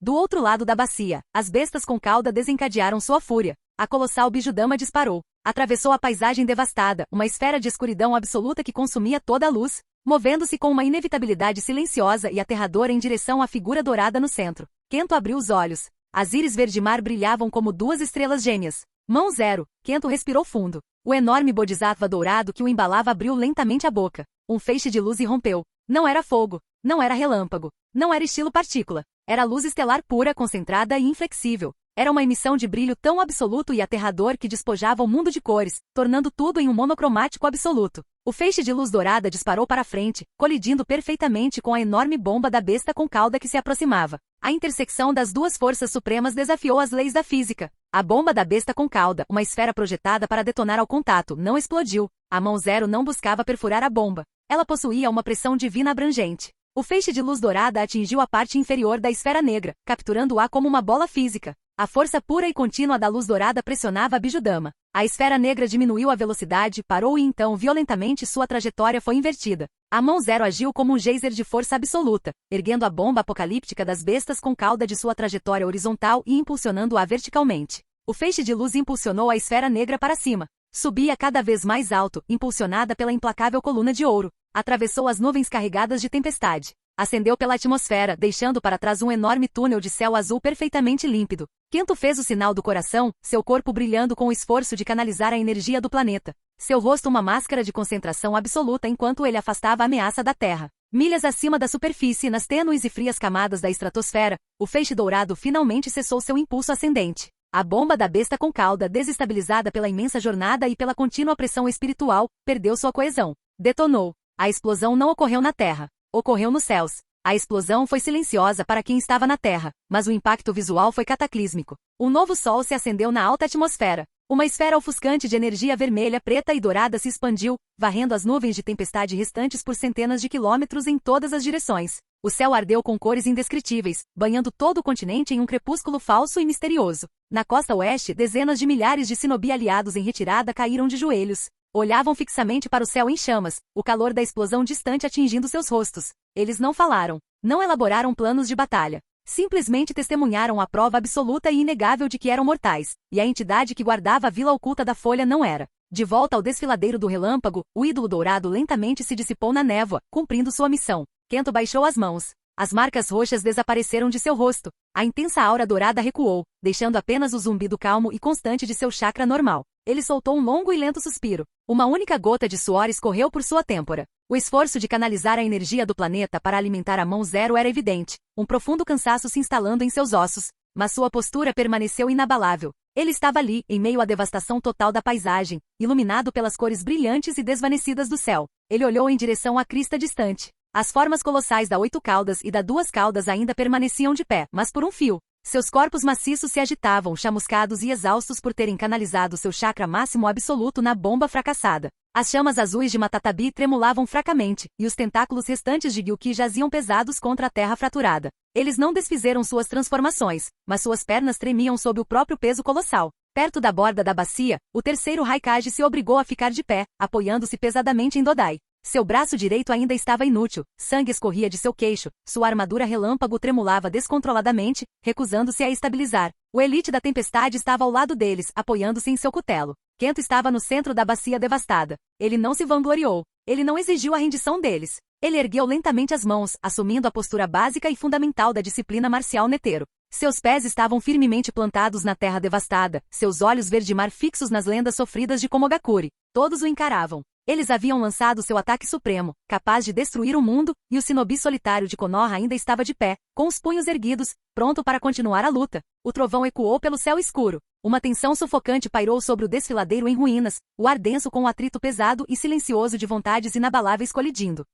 Do outro lado da bacia, as bestas com cauda desencadearam sua fúria. A colossal bijudama disparou. Atravessou a paisagem devastada, uma esfera de escuridão absoluta que consumia toda a luz, movendo-se com uma inevitabilidade silenciosa e aterradora em direção à figura dourada no centro. Kento abriu os olhos. As íris verde-mar brilhavam como duas estrelas gêmeas. Mão zero. Kento respirou fundo. O enorme bodhisattva dourado que o embalava abriu lentamente a boca. Um feixe de luz irrompeu. Não era fogo. Não era relâmpago. Não era estilo partícula. Era luz estelar pura, concentrada e inflexível. Era uma emissão de brilho tão absoluto e aterrador que despojava o mundo de cores, tornando tudo em um monocromático absoluto. O feixe de luz dourada disparou para frente, colidindo perfeitamente com a enorme bomba da besta com cauda que se aproximava. A intersecção das duas forças supremas desafiou as leis da física. A bomba da besta com cauda, uma esfera projetada para detonar ao contato, não explodiu. A mão zero não buscava perfurar a bomba. Ela possuía uma pressão divina abrangente. O feixe de luz dourada atingiu a parte inferior da esfera negra, capturando-a como uma bola física. A força pura e contínua da luz dourada pressionava a bijudama. A esfera negra diminuiu a velocidade, parou e então violentamente sua trajetória foi invertida. A mão zero agiu como um geyser de força absoluta, erguendo a bomba apocalíptica das bestas com cauda de sua trajetória horizontal e impulsionando-a verticalmente. O feixe de luz impulsionou a esfera negra para cima. Subia cada vez mais alto, impulsionada pela implacável coluna de ouro. Atravessou as nuvens carregadas de tempestade. Ascendeu pela atmosfera, deixando para trás um enorme túnel de céu azul perfeitamente límpido. Kento fez o sinal do coração, seu corpo brilhando com o esforço de canalizar a energia do planeta. Seu rosto uma máscara de concentração absoluta enquanto ele afastava a ameaça da Terra. Milhas acima da superfície, nas tênues e frias camadas da estratosfera, o feixe dourado finalmente cessou seu impulso ascendente. A bomba da besta com cauda, desestabilizada pela imensa jornada e pela contínua pressão espiritual, perdeu sua coesão. Detonou. A explosão não ocorreu na Terra. Ocorreu nos céus. A explosão foi silenciosa para quem estava na Terra, mas o impacto visual foi cataclísmico. Um novo sol se acendeu na alta atmosfera. Uma esfera ofuscante de energia vermelha, preta e dourada se expandiu, varrendo as nuvens de tempestade restantes por centenas de quilômetros em todas as direções. O céu ardeu com cores indescritíveis, banhando todo o continente em um crepúsculo falso e misterioso. Na costa oeste, dezenas de milhares de Shinobi aliados em retirada caíram de joelhos. Olhavam fixamente para o céu em chamas, o calor da explosão distante atingindo seus rostos. Eles não falaram, não elaboraram planos de batalha. Simplesmente testemunharam a prova absoluta e inegável de que eram mortais, e a entidade que guardava a vila oculta da folha não era. De volta ao desfiladeiro do relâmpago, o ídolo dourado lentamente se dissipou na névoa, cumprindo sua missão. Kento baixou as mãos. As marcas roxas desapareceram de seu rosto. A intensa aura dourada recuou, deixando apenas o zumbido calmo e constante de seu chakra normal. Ele soltou um longo e lento suspiro. Uma única gota de suor escorreu por sua têmpora. O esforço de canalizar a energia do planeta para alimentar a mão zero era evidente, um profundo cansaço se instalando em seus ossos, mas sua postura permaneceu inabalável. Ele estava ali, em meio à devastação total da paisagem, iluminado pelas cores brilhantes e desvanecidas do céu. Ele olhou em direção à crista distante. As formas colossais da 8 caudas e da 2 caudas ainda permaneciam de pé, mas por um fio. Seus corpos maciços se agitavam, chamuscados e exaustos por terem canalizado seu chakra máximo absoluto na bomba fracassada. As chamas azuis de Matatabi tremulavam fracamente, e os tentáculos restantes de Gyuki jaziam pesados contra a terra fraturada. Eles não desfizeram suas transformações, mas suas pernas tremiam sob o próprio peso colossal. Perto da borda da bacia, o terceiro Raikage se obrigou a ficar de pé, apoiando-se pesadamente em Dodai. Seu braço direito ainda estava inútil, sangue escorria de seu queixo, sua armadura relâmpago tremulava descontroladamente, recusando-se a estabilizar. O Elite da Tempestade estava ao lado deles, apoiando-se em seu cutelo. Kento estava no centro da bacia devastada. Ele não se vangloriou. Ele não exigiu a rendição deles. Ele ergueu lentamente as mãos, assumindo a postura básica e fundamental da disciplina marcial Netero. Seus pés estavam firmemente plantados na terra devastada, seus olhos verde-mar fixos nas lendas sofridas de Komogakure. Todos o encaravam. Eles haviam lançado seu ataque supremo, capaz de destruir o mundo, e o Shinobi solitário de Konoha ainda estava de pé, com os punhos erguidos, pronto para continuar a luta. O trovão ecoou pelo céu escuro. Uma tensão sufocante pairou sobre o desfiladeiro em ruínas, o ar denso com um atrito pesado e silencioso de vontades inabaláveis colidindo.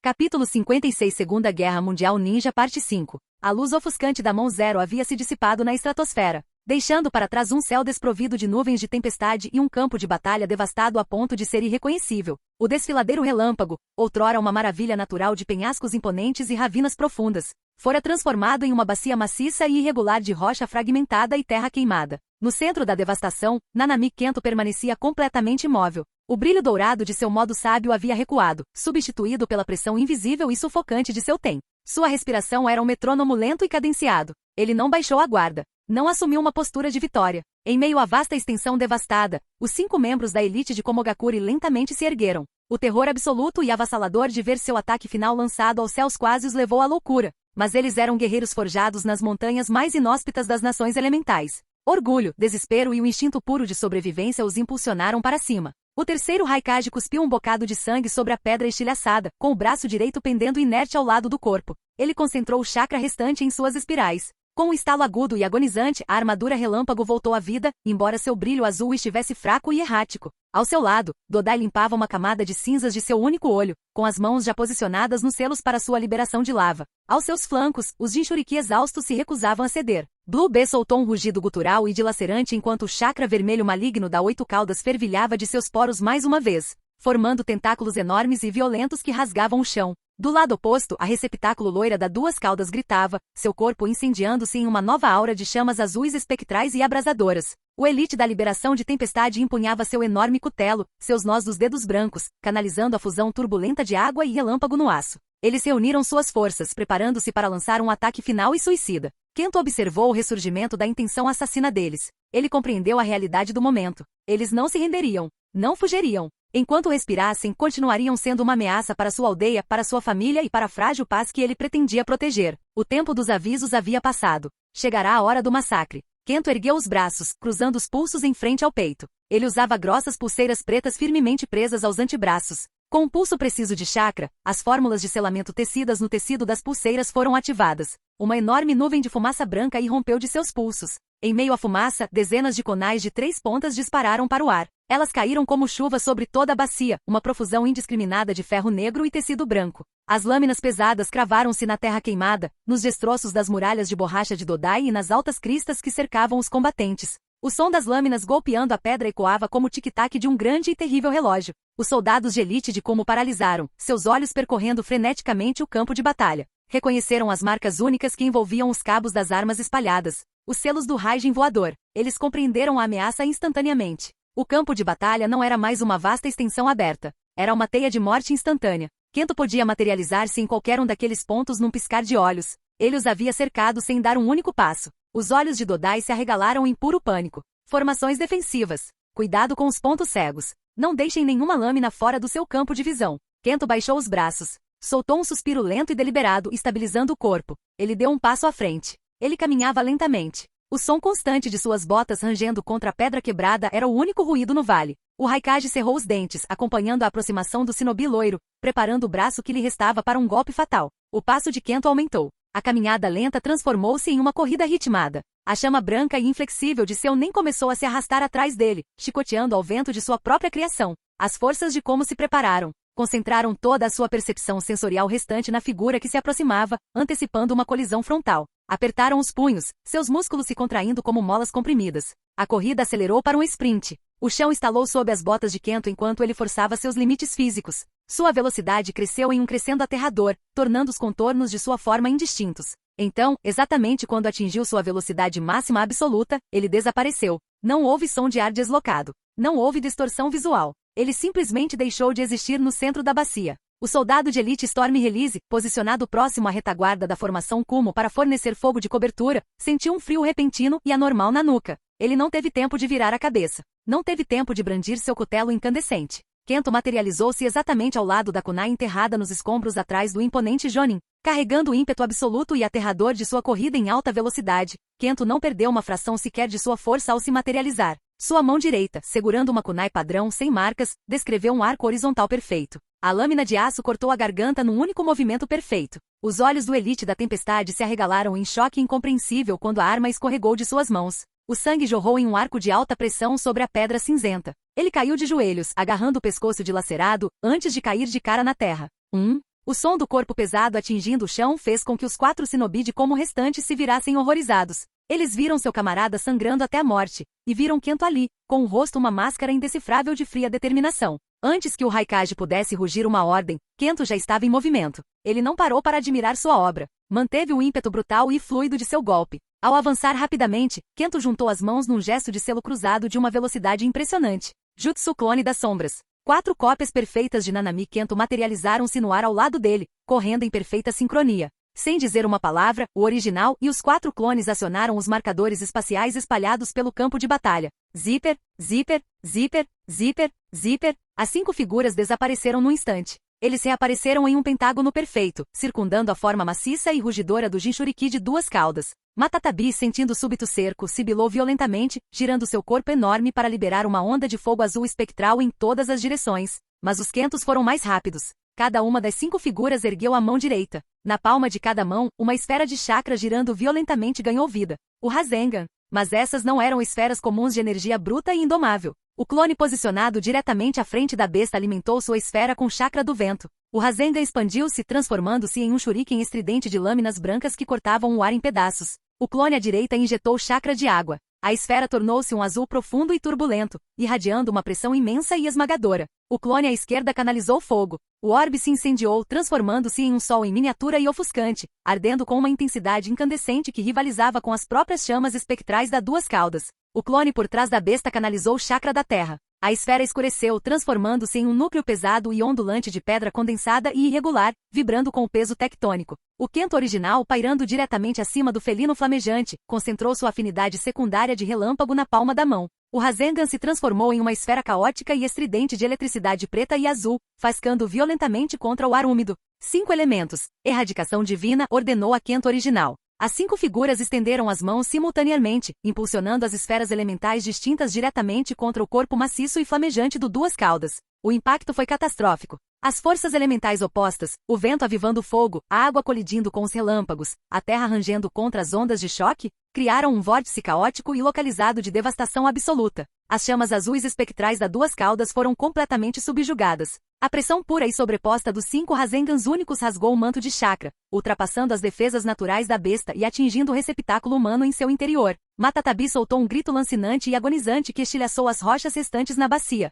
Capítulo 56 Segunda Guerra Mundial Ninja Parte 5. A luz ofuscante da mão zero havia se dissipado na estratosfera, deixando para trás um céu desprovido de nuvens de tempestade e um campo de batalha devastado a ponto de ser irreconhecível. O desfiladeiro relâmpago, outrora uma maravilha natural de penhascos imponentes e ravinas profundas, fora transformado em uma bacia maciça e irregular de rocha fragmentada e terra queimada. No centro da devastação, Nanami Kento permanecia completamente imóvel. O brilho dourado de seu modo sábio havia recuado, substituído pela pressão invisível e sufocante de seu Ten. Sua respiração era um metrônomo lento e cadenciado. Ele não baixou a guarda. Não assumiu uma postura de vitória. Em meio à vasta extensão devastada, os 5 membros da elite de Komogakure lentamente se ergueram. O terror absoluto e avassalador de ver seu ataque final lançado aos céus quase os levou à loucura. Mas eles eram guerreiros forjados nas montanhas mais inóspitas das nações elementais. Orgulho, desespero e o instinto puro de sobrevivência os impulsionaram para cima. O terceiro Raikage cuspiu um bocado de sangue sobre a pedra estilhaçada, com o braço direito pendendo inerte ao lado do corpo. Ele concentrou o chakra restante em suas espirais. Com um estalo agudo e agonizante, a armadura relâmpago voltou à vida, embora seu brilho azul estivesse fraco e errático. Ao seu lado, Dodai limpava uma camada de cinzas de seu único olho, com as mãos já posicionadas nos selos para sua liberação de lava. Aos seus flancos, os Jinchuriki exaustos se recusavam a ceder. Blue B soltou um rugido gutural e dilacerante enquanto o chakra vermelho maligno da 8 caudas fervilhava de seus poros mais uma vez, formando tentáculos enormes e violentos que rasgavam o chão. Do lado oposto, a receptáculo loira da 2 caudas gritava, seu corpo incendiando-se em uma nova aura de chamas azuis espectrais e abrasadoras. O Elite da Liberação de Tempestade empunhava seu enorme cutelo, seus nós dos dedos brancos, canalizando a fusão turbulenta de água e relâmpago no aço. Eles reuniram suas forças, preparando-se para lançar um ataque final e suicida. Kento observou o ressurgimento da intenção assassina deles. Ele compreendeu a realidade do momento. Eles não se renderiam. Não fugiriam. Enquanto respirassem, continuariam sendo uma ameaça para sua aldeia, para sua família e para a frágil paz que ele pretendia proteger. O tempo dos avisos havia passado. Chegará a hora do massacre. Kento ergueu os braços, cruzando os pulsos em frente ao peito. Ele usava grossas pulseiras pretas firmemente presas aos antebraços. Com um pulso preciso de chakra, as fórmulas de selamento tecidas no tecido das pulseiras foram ativadas. Uma enorme nuvem de fumaça branca irrompeu de seus pulsos. Em meio à fumaça, dezenas de kunais de 3 pontas dispararam para o ar. Elas caíram como chuva sobre toda a bacia, uma profusão indiscriminada de ferro negro e tecido branco. As lâminas pesadas cravaram-se na terra queimada, nos destroços das muralhas de borracha de Dodai e nas altas cristas que cercavam os combatentes. O som das lâminas golpeando a pedra ecoava como o tic-tac de um grande e terrível relógio. Os soldados de elite de Como paralisaram, seus olhos percorrendo freneticamente o campo de batalha. Reconheceram as marcas únicas que envolviam os cabos das armas espalhadas. Os selos do Raijin voador. Eles compreenderam a ameaça instantaneamente. O campo de batalha não era mais uma vasta extensão aberta. Era uma teia de morte instantânea. Kento podia materializar-se em qualquer um daqueles pontos num piscar de olhos. Ele os havia cercado sem dar um único passo. Os olhos de Dodai se arregalaram em puro pânico. Formações defensivas. Cuidado com os pontos cegos. Não deixem nenhuma lâmina fora do seu campo de visão. Kento baixou os braços. Soltou um suspiro lento e deliberado, estabilizando o corpo. Ele deu um passo à frente. Ele caminhava lentamente. O som constante de suas botas rangendo contra a pedra quebrada era o único ruído no vale. O Raikage cerrou os dentes, acompanhando a aproximação do shinobi loiro, preparando o braço que lhe restava para um golpe fatal. O passo de Kento aumentou. A caminhada lenta transformou-se em uma corrida ritmada. A chama branca e inflexível de seu nem começou a se arrastar atrás dele, chicoteando ao vento de sua própria criação. As forças de Como se prepararam. Concentraram toda a sua percepção sensorial restante na figura que se aproximava, antecipando uma colisão frontal. Apertaram os punhos, seus músculos se contraindo como molas comprimidas. A corrida acelerou para um sprint. O chão estalou sob as botas de Kento enquanto ele forçava seus limites físicos. Sua velocidade cresceu em um crescendo aterrador, tornando os contornos de sua forma indistintos. Então, exatamente quando atingiu sua velocidade máxima absoluta, ele desapareceu. Não houve som de ar deslocado. Não houve distorção visual. Ele simplesmente deixou de existir no centro da bacia. O soldado de elite Storm Release, posicionado próximo à retaguarda da formação Kumo para fornecer fogo de cobertura, sentiu um frio repentino e anormal na nuca. Ele não teve tempo de virar a cabeça. Não teve tempo de brandir seu cutelo incandescente. Kento materializou-se exatamente ao lado da kunai enterrada nos escombros atrás do imponente Jonin. Carregando o ímpeto absoluto e aterrador de sua corrida em alta velocidade, Kento não perdeu uma fração sequer de sua força ao se materializar. Sua mão direita, segurando uma kunai padrão sem marcas, descreveu um arco horizontal perfeito. A lâmina de aço cortou a garganta num único movimento perfeito. Os olhos do Elite da Tempestade se arregalaram em choque incompreensível quando a arma escorregou de suas mãos. O sangue jorrou em um arco de alta pressão sobre a pedra cinzenta. Ele caiu de joelhos, agarrando o pescoço dilacerado, antes de cair de cara na terra. O som do corpo pesado atingindo o chão fez com que os 4 shinobi de Como restantes se virassem horrorizados. Eles viram seu camarada sangrando até a morte, e viram Kento ali, com o rosto uma máscara indecifrável de fria determinação. Antes que o Raikage pudesse rugir uma ordem, Kento já estava em movimento. Ele não parou para admirar sua obra. Manteve o ímpeto brutal e fluido de seu golpe. Ao avançar rapidamente, Kento juntou as mãos num gesto de selo cruzado de uma velocidade impressionante. Jutsu Clone das Sombras. 4 cópias perfeitas de Nanami Kento materializaram-se no ar ao lado dele, correndo em perfeita sincronia. Sem dizer uma palavra, o original e os 4 clones acionaram os marcadores espaciais espalhados pelo campo de batalha. Zíper, zíper, zíper, zíper, zíper. As 5 figuras desapareceram num instante. Eles reapareceram em um pentágono perfeito, circundando a forma maciça e rugidora do Jinchuriki de 2 caudas. Matatabi, sentindo o súbito cerco, sibilou violentamente, girando seu corpo enorme para liberar uma onda de fogo azul espectral em todas as direções. Mas os Kentos foram mais rápidos. Cada uma das 5 figuras ergueu a mão direita. Na palma de cada mão, uma esfera de chakra girando violentamente ganhou vida. O Rasengan. Mas essas não eram esferas comuns de energia bruta e indomável. O clone posicionado diretamente à frente da besta alimentou sua esfera com chakra do vento. O Rasengan expandiu-se, transformando-se em um shuriken estridente de lâminas brancas que cortavam o ar em pedaços. O clone à direita injetou chakra de água. A esfera tornou-se um azul profundo e turbulento, irradiando uma pressão imensa e esmagadora. O clone à esquerda canalizou fogo. O orbe se incendiou, transformando-se em um sol em miniatura e ofuscante, ardendo com uma intensidade incandescente que rivalizava com as próprias chamas espectrais das 2 caudas. O clone por trás da besta canalizou o chakra da terra. A esfera escureceu, transformando-se em um núcleo pesado e ondulante de pedra condensada e irregular, vibrando com o peso tectônico. O Kento original, pairando diretamente acima do felino flamejante, concentrou sua afinidade secundária de relâmpago na palma da mão. O Rasengan se transformou em uma esfera caótica e estridente de eletricidade preta e azul, faiscando violentamente contra o ar úmido. 5 elementos. Erradicação divina, ordenou a Kento original. As 5 figuras estenderam as mãos simultaneamente, impulsionando as esferas elementais distintas diretamente contra o corpo maciço e flamejante do 2 caudas. O impacto foi catastrófico. As forças elementais opostas, o vento avivando o fogo, a água colidindo com os relâmpagos, a terra rangendo contra as ondas de choque, criaram um vórtice caótico e localizado de devastação absoluta. As chamas azuis espectrais das duas caudas foram completamente subjugadas. A pressão pura e sobreposta dos 5 Rasengans únicos rasgou o manto de chakra, ultrapassando as defesas naturais da besta e atingindo o receptáculo humano em seu interior. Matatabi soltou um grito lancinante e agonizante que estilhaçou as rochas restantes na bacia.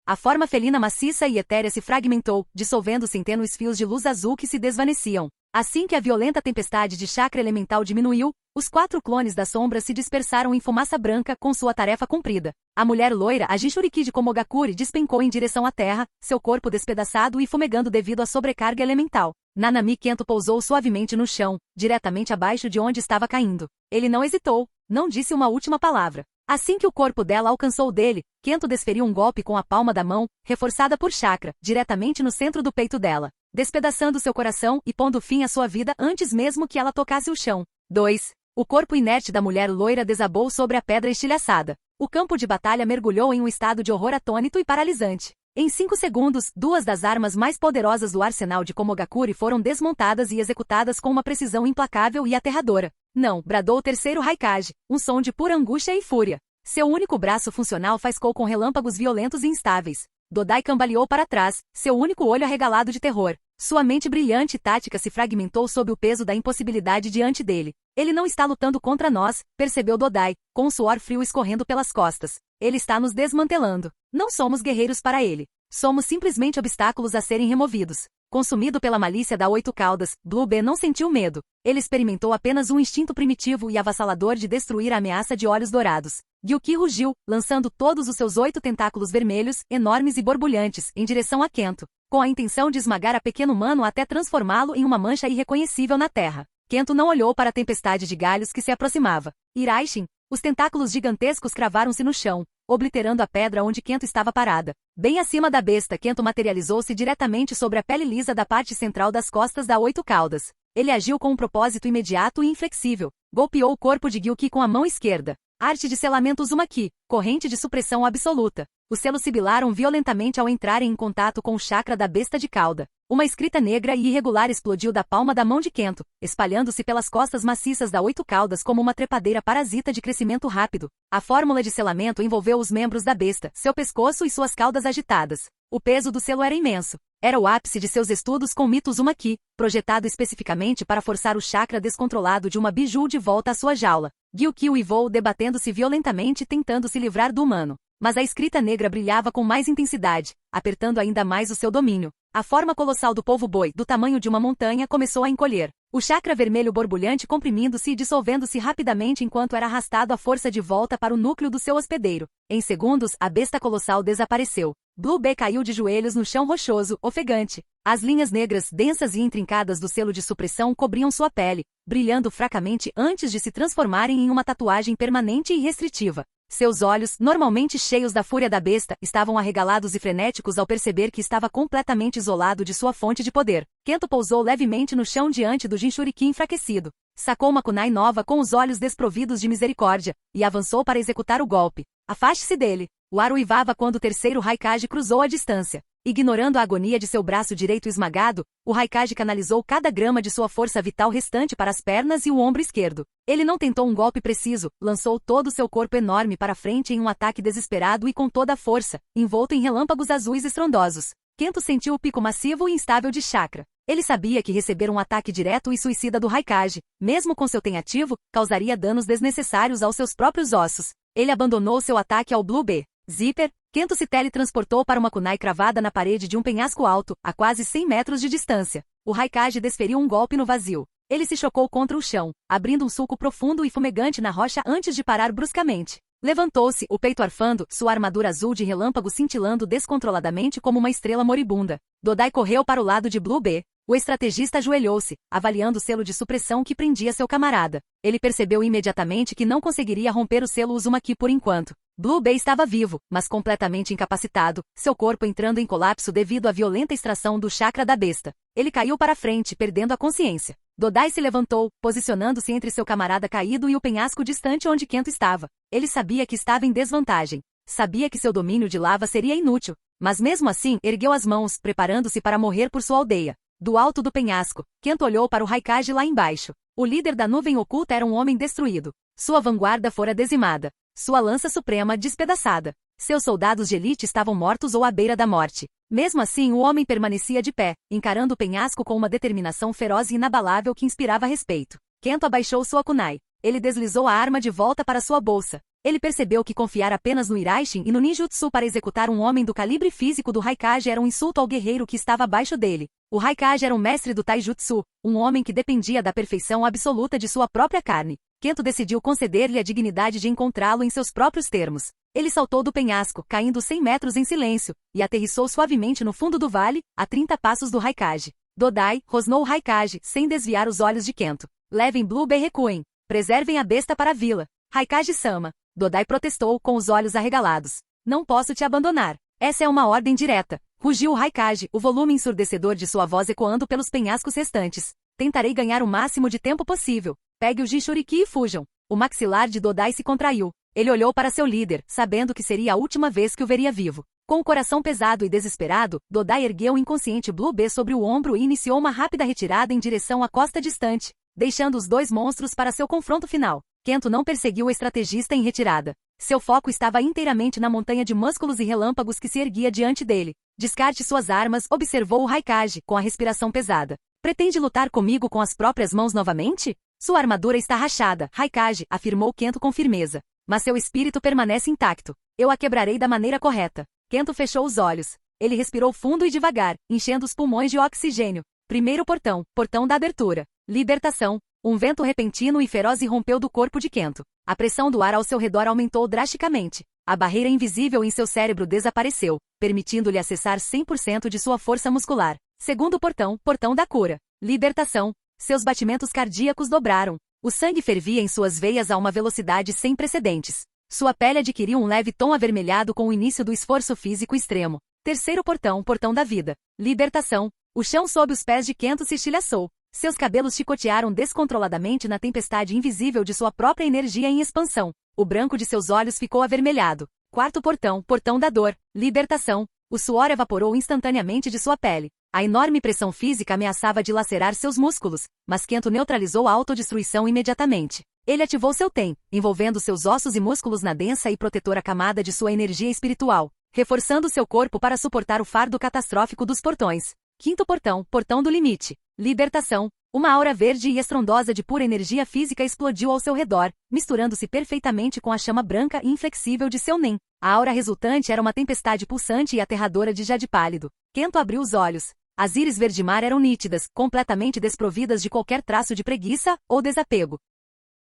A forma felina maciça e etérea se fragmentou, dissolvendo-se em tênues fios de luz azul que se desvaneciam. Assim que a violenta tempestade de chakra elemental diminuiu, os 4 clones da sombra se dispersaram em fumaça branca com sua tarefa cumprida. A mulher loira, a Jinchuriki de Komogakure, despencou em direção à terra, seu corpo despedaçado e fumegando devido à sobrecarga elemental. Nanami Kento pousou suavemente no chão, diretamente abaixo de onde estava caindo. Ele não hesitou, não disse uma última palavra. Assim que o corpo dela alcançou o dele, Kento desferiu um golpe com a palma da mão, reforçada por chakra, diretamente no centro do peito dela, despedaçando seu coração e pondo fim à sua vida antes mesmo que ela tocasse o chão. 2. O corpo inerte da mulher loira desabou sobre a pedra estilhaçada. O campo de batalha mergulhou em um estado de horror atônito e paralisante. Em 5 segundos, 2 das armas mais poderosas do arsenal de Komogakure foram desmontadas e executadas com uma precisão implacável e aterradora. Não, bradou o terceiro Raikage, um som de pura angústia e fúria. Seu único braço funcional faiscou com relâmpagos violentos e instáveis. Dodai cambaleou para trás, seu único olho arregalado de terror. Sua mente brilhante e tática se fragmentou sob o peso da impossibilidade diante dele. Ele não está lutando contra nós, percebeu Dodai, com o suor frio escorrendo pelas costas. Ele está nos desmantelando. Não somos guerreiros para ele. Somos simplesmente obstáculos a serem removidos. Consumido pela malícia da 8 caudas, Blue B não sentiu medo. Ele experimentou apenas um instinto primitivo e avassalador de destruir a ameaça de olhos dourados. Gyuki rugiu, lançando todos os seus 8 tentáculos vermelhos, enormes e borbulhantes, em direção a Kento, com a intenção de esmagar a pequeno humano até transformá-lo em uma mancha irreconhecível na terra. Kento não olhou para a tempestade de galhos que se aproximava. Iraishin, os tentáculos gigantescos cravaram-se no chão, obliterando a pedra onde Kento estava parada. Bem acima da besta, Kento materializou-se diretamente sobre a pele lisa da parte central das costas da 8 caudas. Ele agiu com um propósito imediato e inflexível. Golpeou o corpo de Gyuki com a mão esquerda. Arte de selamento Uzumaki, corrente de supressão absoluta. Os selos sibilaram violentamente ao entrarem em contato com o chakra da besta de cauda. Uma escrita negra e irregular explodiu da palma da mão de Kento, espalhando-se pelas costas maciças da 8 caudas como uma trepadeira parasita de crescimento rápido. A fórmula de selamento envolveu os membros da besta, seu pescoço e suas caudas agitadas. O peso do selo era imenso. Era o ápice de seus estudos com mito Uzumaki, projetado especificamente para forçar o chakra descontrolado de uma biju de volta à sua jaula. Gyuki uivou debatendo-se violentamente tentando se livrar do humano. Mas a escrita negra brilhava com mais intensidade, apertando ainda mais o seu domínio. A forma colossal do polvo boi, do tamanho de uma montanha, começou a encolher. O chakra vermelho borbulhante comprimindo-se e dissolvendo-se rapidamente enquanto era arrastado à força de volta para o núcleo do seu hospedeiro. Em segundos, a besta colossal desapareceu. Blue B caiu de joelhos no chão rochoso, ofegante. As linhas negras, densas e intrincadas do selo de supressão cobriam sua pele, brilhando fracamente antes de se transformarem em uma tatuagem permanente e restritiva. Seus olhos, normalmente cheios da fúria da besta, estavam arregalados e frenéticos ao perceber que estava completamente isolado de sua fonte de poder. Kento pousou levemente no chão diante do Jinchuriki enfraquecido. Sacou uma kunai nova com os olhos desprovidos de misericórdia, e avançou para executar o golpe. Afaste-se dele. O ar uivava quando o terceiro Raikage cruzou a distância. Ignorando a agonia de seu braço direito esmagado, o Raikage canalizou cada grama de sua força vital restante para as pernas e o ombro esquerdo. Ele não tentou um golpe preciso, lançou todo o seu corpo enorme para frente em um ataque desesperado e com toda a força, envolto em relâmpagos azuis estrondosos. Kento sentiu o pico massivo e instável de chakra. Ele sabia que receber um ataque direto e suicida do Raikage, mesmo com seu ten ativo, causaria danos desnecessários aos seus próprios ossos. Ele abandonou seu ataque ao Blue B. Zíper, Kento se teletransportou para uma kunai cravada na parede de um penhasco alto, a quase 100 metros de distância. O Raikage desferiu um golpe no vazio. Ele se chocou contra o chão, abrindo um sulco profundo e fumegante na rocha antes de parar bruscamente. Levantou-se, o peito arfando, sua armadura azul de relâmpago cintilando descontroladamente como uma estrela moribunda. Dodai correu para o lado de Blue B. O estrategista ajoelhou-se, avaliando o selo de supressão que prendia seu camarada. Ele percebeu imediatamente que não conseguiria romper o selo Uzumaki por enquanto. Blue B estava vivo, mas completamente incapacitado, seu corpo entrando em colapso devido à violenta extração do chakra da besta. Ele caiu para frente, perdendo a consciência. Dodai se levantou, posicionando-se entre seu camarada caído e o penhasco distante onde Kento estava. Ele sabia que estava em desvantagem. Sabia que seu domínio de lava seria inútil, mas mesmo assim ergueu as mãos, preparando-se para morrer por sua aldeia. Do alto do penhasco, Kento olhou para o Raikage lá embaixo. O líder da nuvem oculta era um homem destruído. Sua vanguarda fora dizimada. Sua lança suprema despedaçada. Seus soldados de elite estavam mortos ou à beira da morte. Mesmo assim, o homem permanecia de pé, encarando o penhasco com uma determinação feroz e inabalável que inspirava respeito. Kento abaixou sua kunai. Ele deslizou a arma de volta para sua bolsa. Ele percebeu que confiar apenas no Iraishin e no ninjutsu para executar um homem do calibre físico do Raikage era um insulto ao guerreiro que estava abaixo dele. O Raikage era um mestre do taijutsu, um homem que dependia da perfeição absoluta de sua própria carne. Kento decidiu conceder-lhe a dignidade de encontrá-lo em seus próprios termos. Ele saltou do penhasco, caindo 100 metros em silêncio, e aterrissou suavemente no fundo do vale, a 30 passos do Raikage. Dodai, rosnou o Raikage, sem desviar os olhos de Kento. Levem Blue e recuem. Preservem a besta para a vila. Raikage-sama. Dodai protestou com os olhos arregalados. Não posso te abandonar. Essa é uma ordem direta. Rugiu o Raikage, o volume ensurdecedor de sua voz ecoando pelos penhascos restantes. Tentarei ganhar o máximo de tempo possível. Pegue o Jinchuriki e fujam. O maxilar de Dodai se contraiu. Ele olhou para seu líder, sabendo que seria a última vez que o veria vivo. Com o coração pesado e desesperado, Dodai ergueu o inconsciente Blue B sobre o ombro e iniciou uma rápida retirada em direção à costa distante, deixando os dois monstros para seu confronto final. Kento não perseguiu o estrategista em retirada. Seu foco estava inteiramente na montanha de músculos e relâmpagos que se erguia diante dele. Descarte suas armas, observou o Raikage, com a respiração pesada. Pretende lutar comigo com as próprias mãos novamente? Sua armadura está rachada, Raikage, afirmou Kento com firmeza. Mas seu espírito permanece intacto. Eu a quebrarei da maneira correta. Kento fechou os olhos. Ele respirou fundo e devagar, enchendo os pulmões de oxigênio. Primeiro portão, portão da abertura. Libertação. Um vento repentino e feroz irrompeu do corpo de Kento. A pressão do ar ao seu redor aumentou drasticamente. A barreira invisível em seu cérebro desapareceu, permitindo-lhe acessar 100% de sua força muscular. Segundo portão, portão da cura. Libertação. Seus batimentos cardíacos dobraram. O sangue fervia em suas veias a uma velocidade sem precedentes. Sua pele adquiriu um leve tom avermelhado com o início do esforço físico extremo. Terceiro portão, portão da vida. Libertação. O chão sob os pés de Kento se estilhaçou. Seus cabelos chicotearam descontroladamente na tempestade invisível de sua própria energia em expansão. O branco de seus olhos ficou avermelhado. Quarto portão, portão da dor. Libertação. O suor evaporou instantaneamente de sua pele. A enorme pressão física ameaçava dilacerar seus músculos, mas Kento neutralizou a autodestruição imediatamente. Ele ativou seu Ten, envolvendo seus ossos e músculos na densa e protetora camada de sua energia espiritual, reforçando seu corpo para suportar o fardo catastrófico dos portões. Quinto portão, portão do limite. Libertação. Uma aura verde e estrondosa de pura energia física explodiu ao seu redor, misturando-se perfeitamente com a chama branca e inflexível de seu Nen. A aura resultante era uma tempestade pulsante e aterradora de jade pálido. Kento abriu os olhos. As íris verde-mar eram nítidas, completamente desprovidas de qualquer traço de preguiça ou desapego.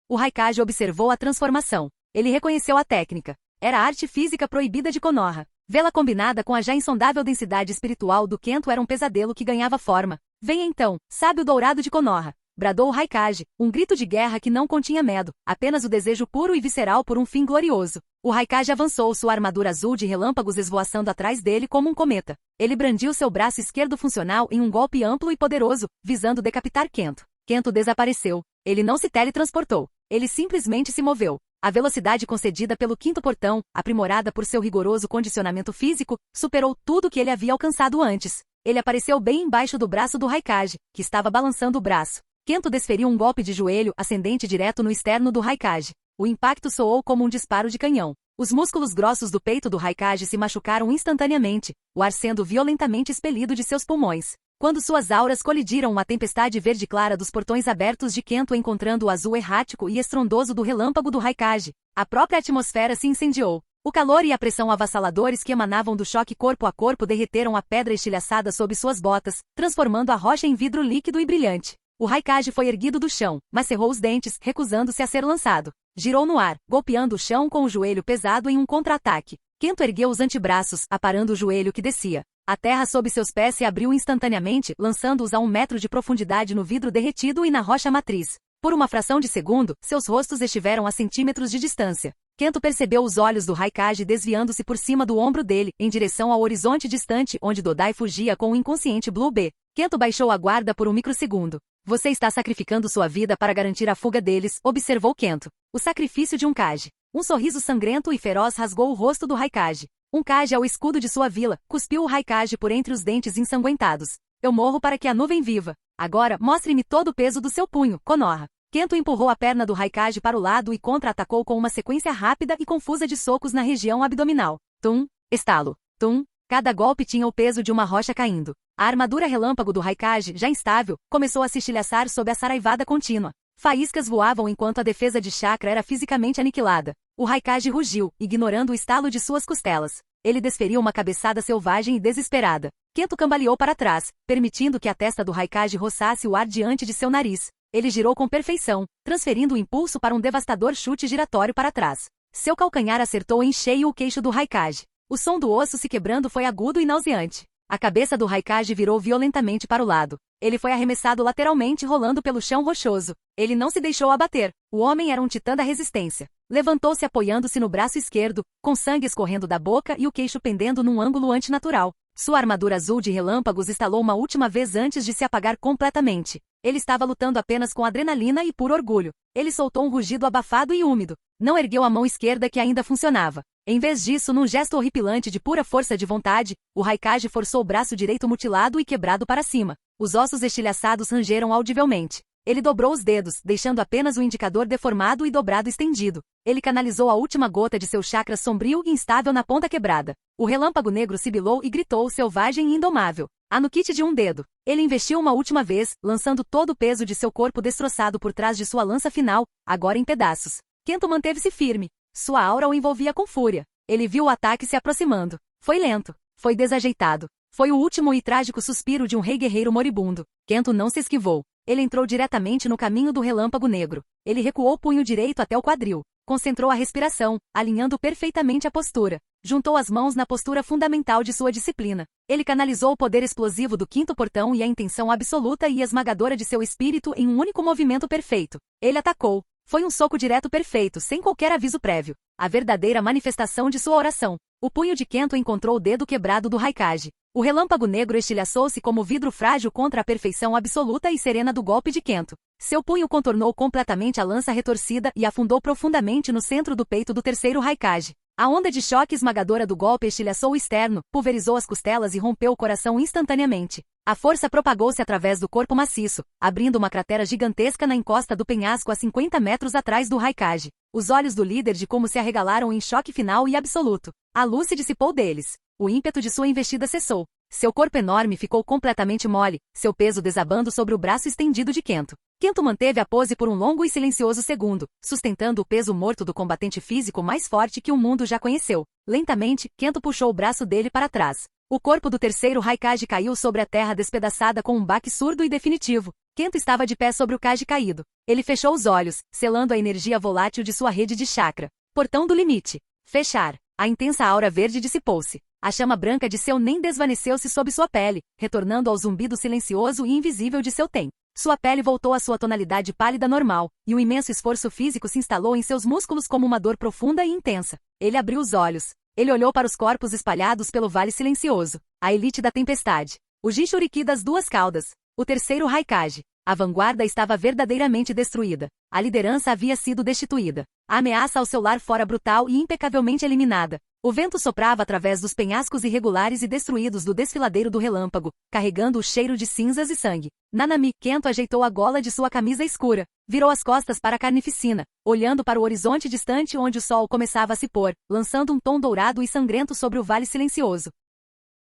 O Raikage observou a transformação. Ele reconheceu a técnica. Era a arte física proibida de Konoha. Vê-la combinada com a já insondável densidade espiritual do Kento era um pesadelo que ganhava forma. Venha então, sábio dourado de Konoha, bradou o Raikage, um grito de guerra que não continha medo, apenas o desejo puro e visceral por um fim glorioso. O Raikage avançou, sua armadura azul de relâmpagos esvoaçando atrás dele como um cometa. Ele brandiu seu braço esquerdo funcional em um golpe amplo e poderoso, visando decapitar Kento. Kento desapareceu. Ele não se teletransportou. Ele simplesmente se moveu. A velocidade concedida pelo quinto portão, aprimorada por seu rigoroso condicionamento físico, superou tudo que ele havia alcançado antes. Ele apareceu bem embaixo do braço do Raikage, que estava balançando o braço. Kento desferiu um golpe de joelho ascendente direto no externo do Raikage. O impacto soou como um disparo de canhão. Os músculos grossos do peito do Raikage se machucaram instantaneamente, o ar sendo violentamente expelido de seus pulmões. Quando suas auras colidiram, uma tempestade verde clara dos portões abertos de Kento encontrando o azul errático e estrondoso do relâmpago do Raikage. A própria atmosfera se incendiou. O calor e a pressão avassaladores que emanavam do choque corpo a corpo derreteram a pedra estilhaçada sob suas botas, transformando a rocha em vidro líquido e brilhante. O Raikage foi erguido do chão, mas cerrou os dentes, recusando-se a ser lançado. Girou no ar, golpeando o chão com o joelho pesado em um contra-ataque. Kento ergueu os antebraços, aparando o joelho que descia. A terra sob seus pés se abriu instantaneamente, lançando-os a 1 metro de profundidade no vidro derretido e na rocha matriz. Por uma fração de segundo, seus rostos estiveram a centímetros de distância. Kento percebeu os olhos do Raikage desviando-se por cima do ombro dele, em direção ao horizonte distante onde Dodai fugia com o inconsciente Blue B. Kento baixou a guarda por um microsegundo. Você está sacrificando sua vida para garantir a fuga deles, observou Kento. O sacrifício de um Kage. Um sorriso sangrento e feroz rasgou o rosto do Raikage. Um Kage é o escudo de sua vila, cuspiu o Raikage por entre os dentes ensanguentados. Eu morro para que a nuvem viva. Agora, mostre-me todo o peso do seu punho, Konoha. Kento empurrou a perna do Raikage para o lado e contra-atacou com uma sequência rápida e confusa de socos na região abdominal. Tum, estalo, tum. Cada golpe tinha o peso de uma rocha caindo. A armadura relâmpago do Raikage, já instável, começou a se estilhaçar sob a saraivada contínua. Faíscas voavam enquanto a defesa de chakra era fisicamente aniquilada. O Raikage rugiu, ignorando o estalo de suas costelas. Ele desferiu uma cabeçada selvagem e desesperada. Kento cambaleou para trás, permitindo que a testa do Raikage roçasse o ar diante de seu nariz. Ele girou com perfeição, transferindo o impulso para um devastador chute giratório para trás. Seu calcanhar acertou em cheio o queixo do Raikage. O som do osso se quebrando foi agudo e nauseante. A cabeça do Raikage virou violentamente para o lado. Ele foi arremessado lateralmente rolando pelo chão rochoso. Ele não se deixou abater. O homem era um titã da resistência. Levantou-se apoiando-se no braço esquerdo, com sangue escorrendo da boca e o queixo pendendo num ângulo antinatural. Sua armadura azul de relâmpagos estalou uma última vez antes de se apagar completamente. Ele estava lutando apenas com adrenalina e puro orgulho. Ele soltou um rugido abafado e úmido. Não ergueu a mão esquerda que ainda funcionava. Em vez disso, num gesto horripilante de pura força de vontade, o Raikage forçou o braço direito mutilado e quebrado para cima. Os ossos estilhaçados rangeram audivelmente. Ele dobrou os dedos, deixando apenas o indicador deformado e dobrado estendido. Ele canalizou a última gota de seu chakra sombrio e instável na ponta quebrada. O relâmpago negro sibilou e gritou selvagem e indomável. A no kit de um dedo. Ele investiu uma última vez, lançando todo o peso de seu corpo destroçado por trás de sua lança final, agora em pedaços. Kento manteve-se firme. Sua aura o envolvia com fúria. Ele viu o ataque se aproximando. Foi lento. Foi desajeitado. Foi o último e trágico suspiro de um rei guerreiro moribundo. Kento não se esquivou. Ele entrou diretamente no caminho do relâmpago negro. Ele recuou o punho direito até o quadril. Concentrou a respiração, alinhando perfeitamente a postura. Juntou as mãos na postura fundamental de sua disciplina. Ele canalizou o poder explosivo do quinto portão e a intenção absoluta e esmagadora de seu espírito em um único movimento perfeito. Ele atacou. Foi um soco direto perfeito, sem qualquer aviso prévio. A verdadeira manifestação de sua oração. O punho de Kento encontrou o dedo quebrado do Raikage. O relâmpago negro estilhaçou-se como vidro frágil contra a perfeição absoluta e serena do golpe de Kento. Seu punho contornou completamente a lança retorcida e afundou profundamente no centro do peito do terceiro Raikage. A onda de choque esmagadora do golpe estilhaçou o externo, pulverizou as costelas e rompeu o coração instantaneamente. A força propagou-se através do corpo maciço, abrindo uma cratera gigantesca na encosta do penhasco a 50 metros atrás do Raikage. Os olhos do líder de como se arregalaram em choque final e absoluto. A luz se dissipou deles. O ímpeto de sua investida cessou. Seu corpo enorme ficou completamente mole, seu peso desabando sobre o braço estendido de Kento. Kento manteve a pose por um longo e silencioso segundo, sustentando o peso morto do combatente físico mais forte que o mundo já conheceu. Lentamente, Kento puxou o braço dele para trás. O corpo do terceiro Raikage caiu sobre a terra despedaçada com um baque surdo e definitivo. Kento estava de pé sobre o Kage caído. Ele fechou os olhos, selando a energia volátil de sua rede de chakra. Portão do limite. Fechar. A intensa aura verde dissipou-se. A chama branca de seu Nen desvaneceu-se sob sua pele, retornando ao zumbido silencioso e invisível de seu Ten. Sua pele voltou à sua tonalidade pálida normal, e o imenso esforço físico se instalou em seus músculos como uma dor profunda e intensa. Ele abriu os olhos. Ele olhou para os corpos espalhados pelo vale silencioso. A elite da tempestade. O Jinchuriki das duas caudas. O terceiro Raikage. A vanguarda estava verdadeiramente destruída. A liderança havia sido destituída. A ameaça ao seu lar fora brutal e impecavelmente eliminada. O vento soprava através dos penhascos irregulares e destruídos do desfiladeiro do relâmpago, carregando o cheiro de cinzas e sangue. Nanami, Kento ajeitou a gola de sua camisa escura, virou as costas para a carnificina, olhando para o horizonte distante onde o sol começava a se pôr, lançando um tom dourado e sangrento sobre o vale silencioso.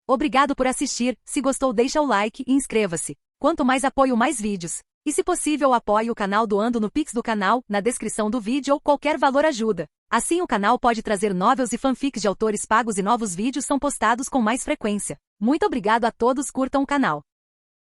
Obrigado por assistir, se gostou deixa o like e inscreva-se. Quanto mais apoio mais vídeos. E se possível apoie o canal doando no Pix do canal, na descrição do vídeo ou qualquer valor ajuda. Assim o canal pode trazer novels e fanfics de autores pagos e novos vídeos são postados com mais frequência. Muito obrigado a todos, curtam o canal.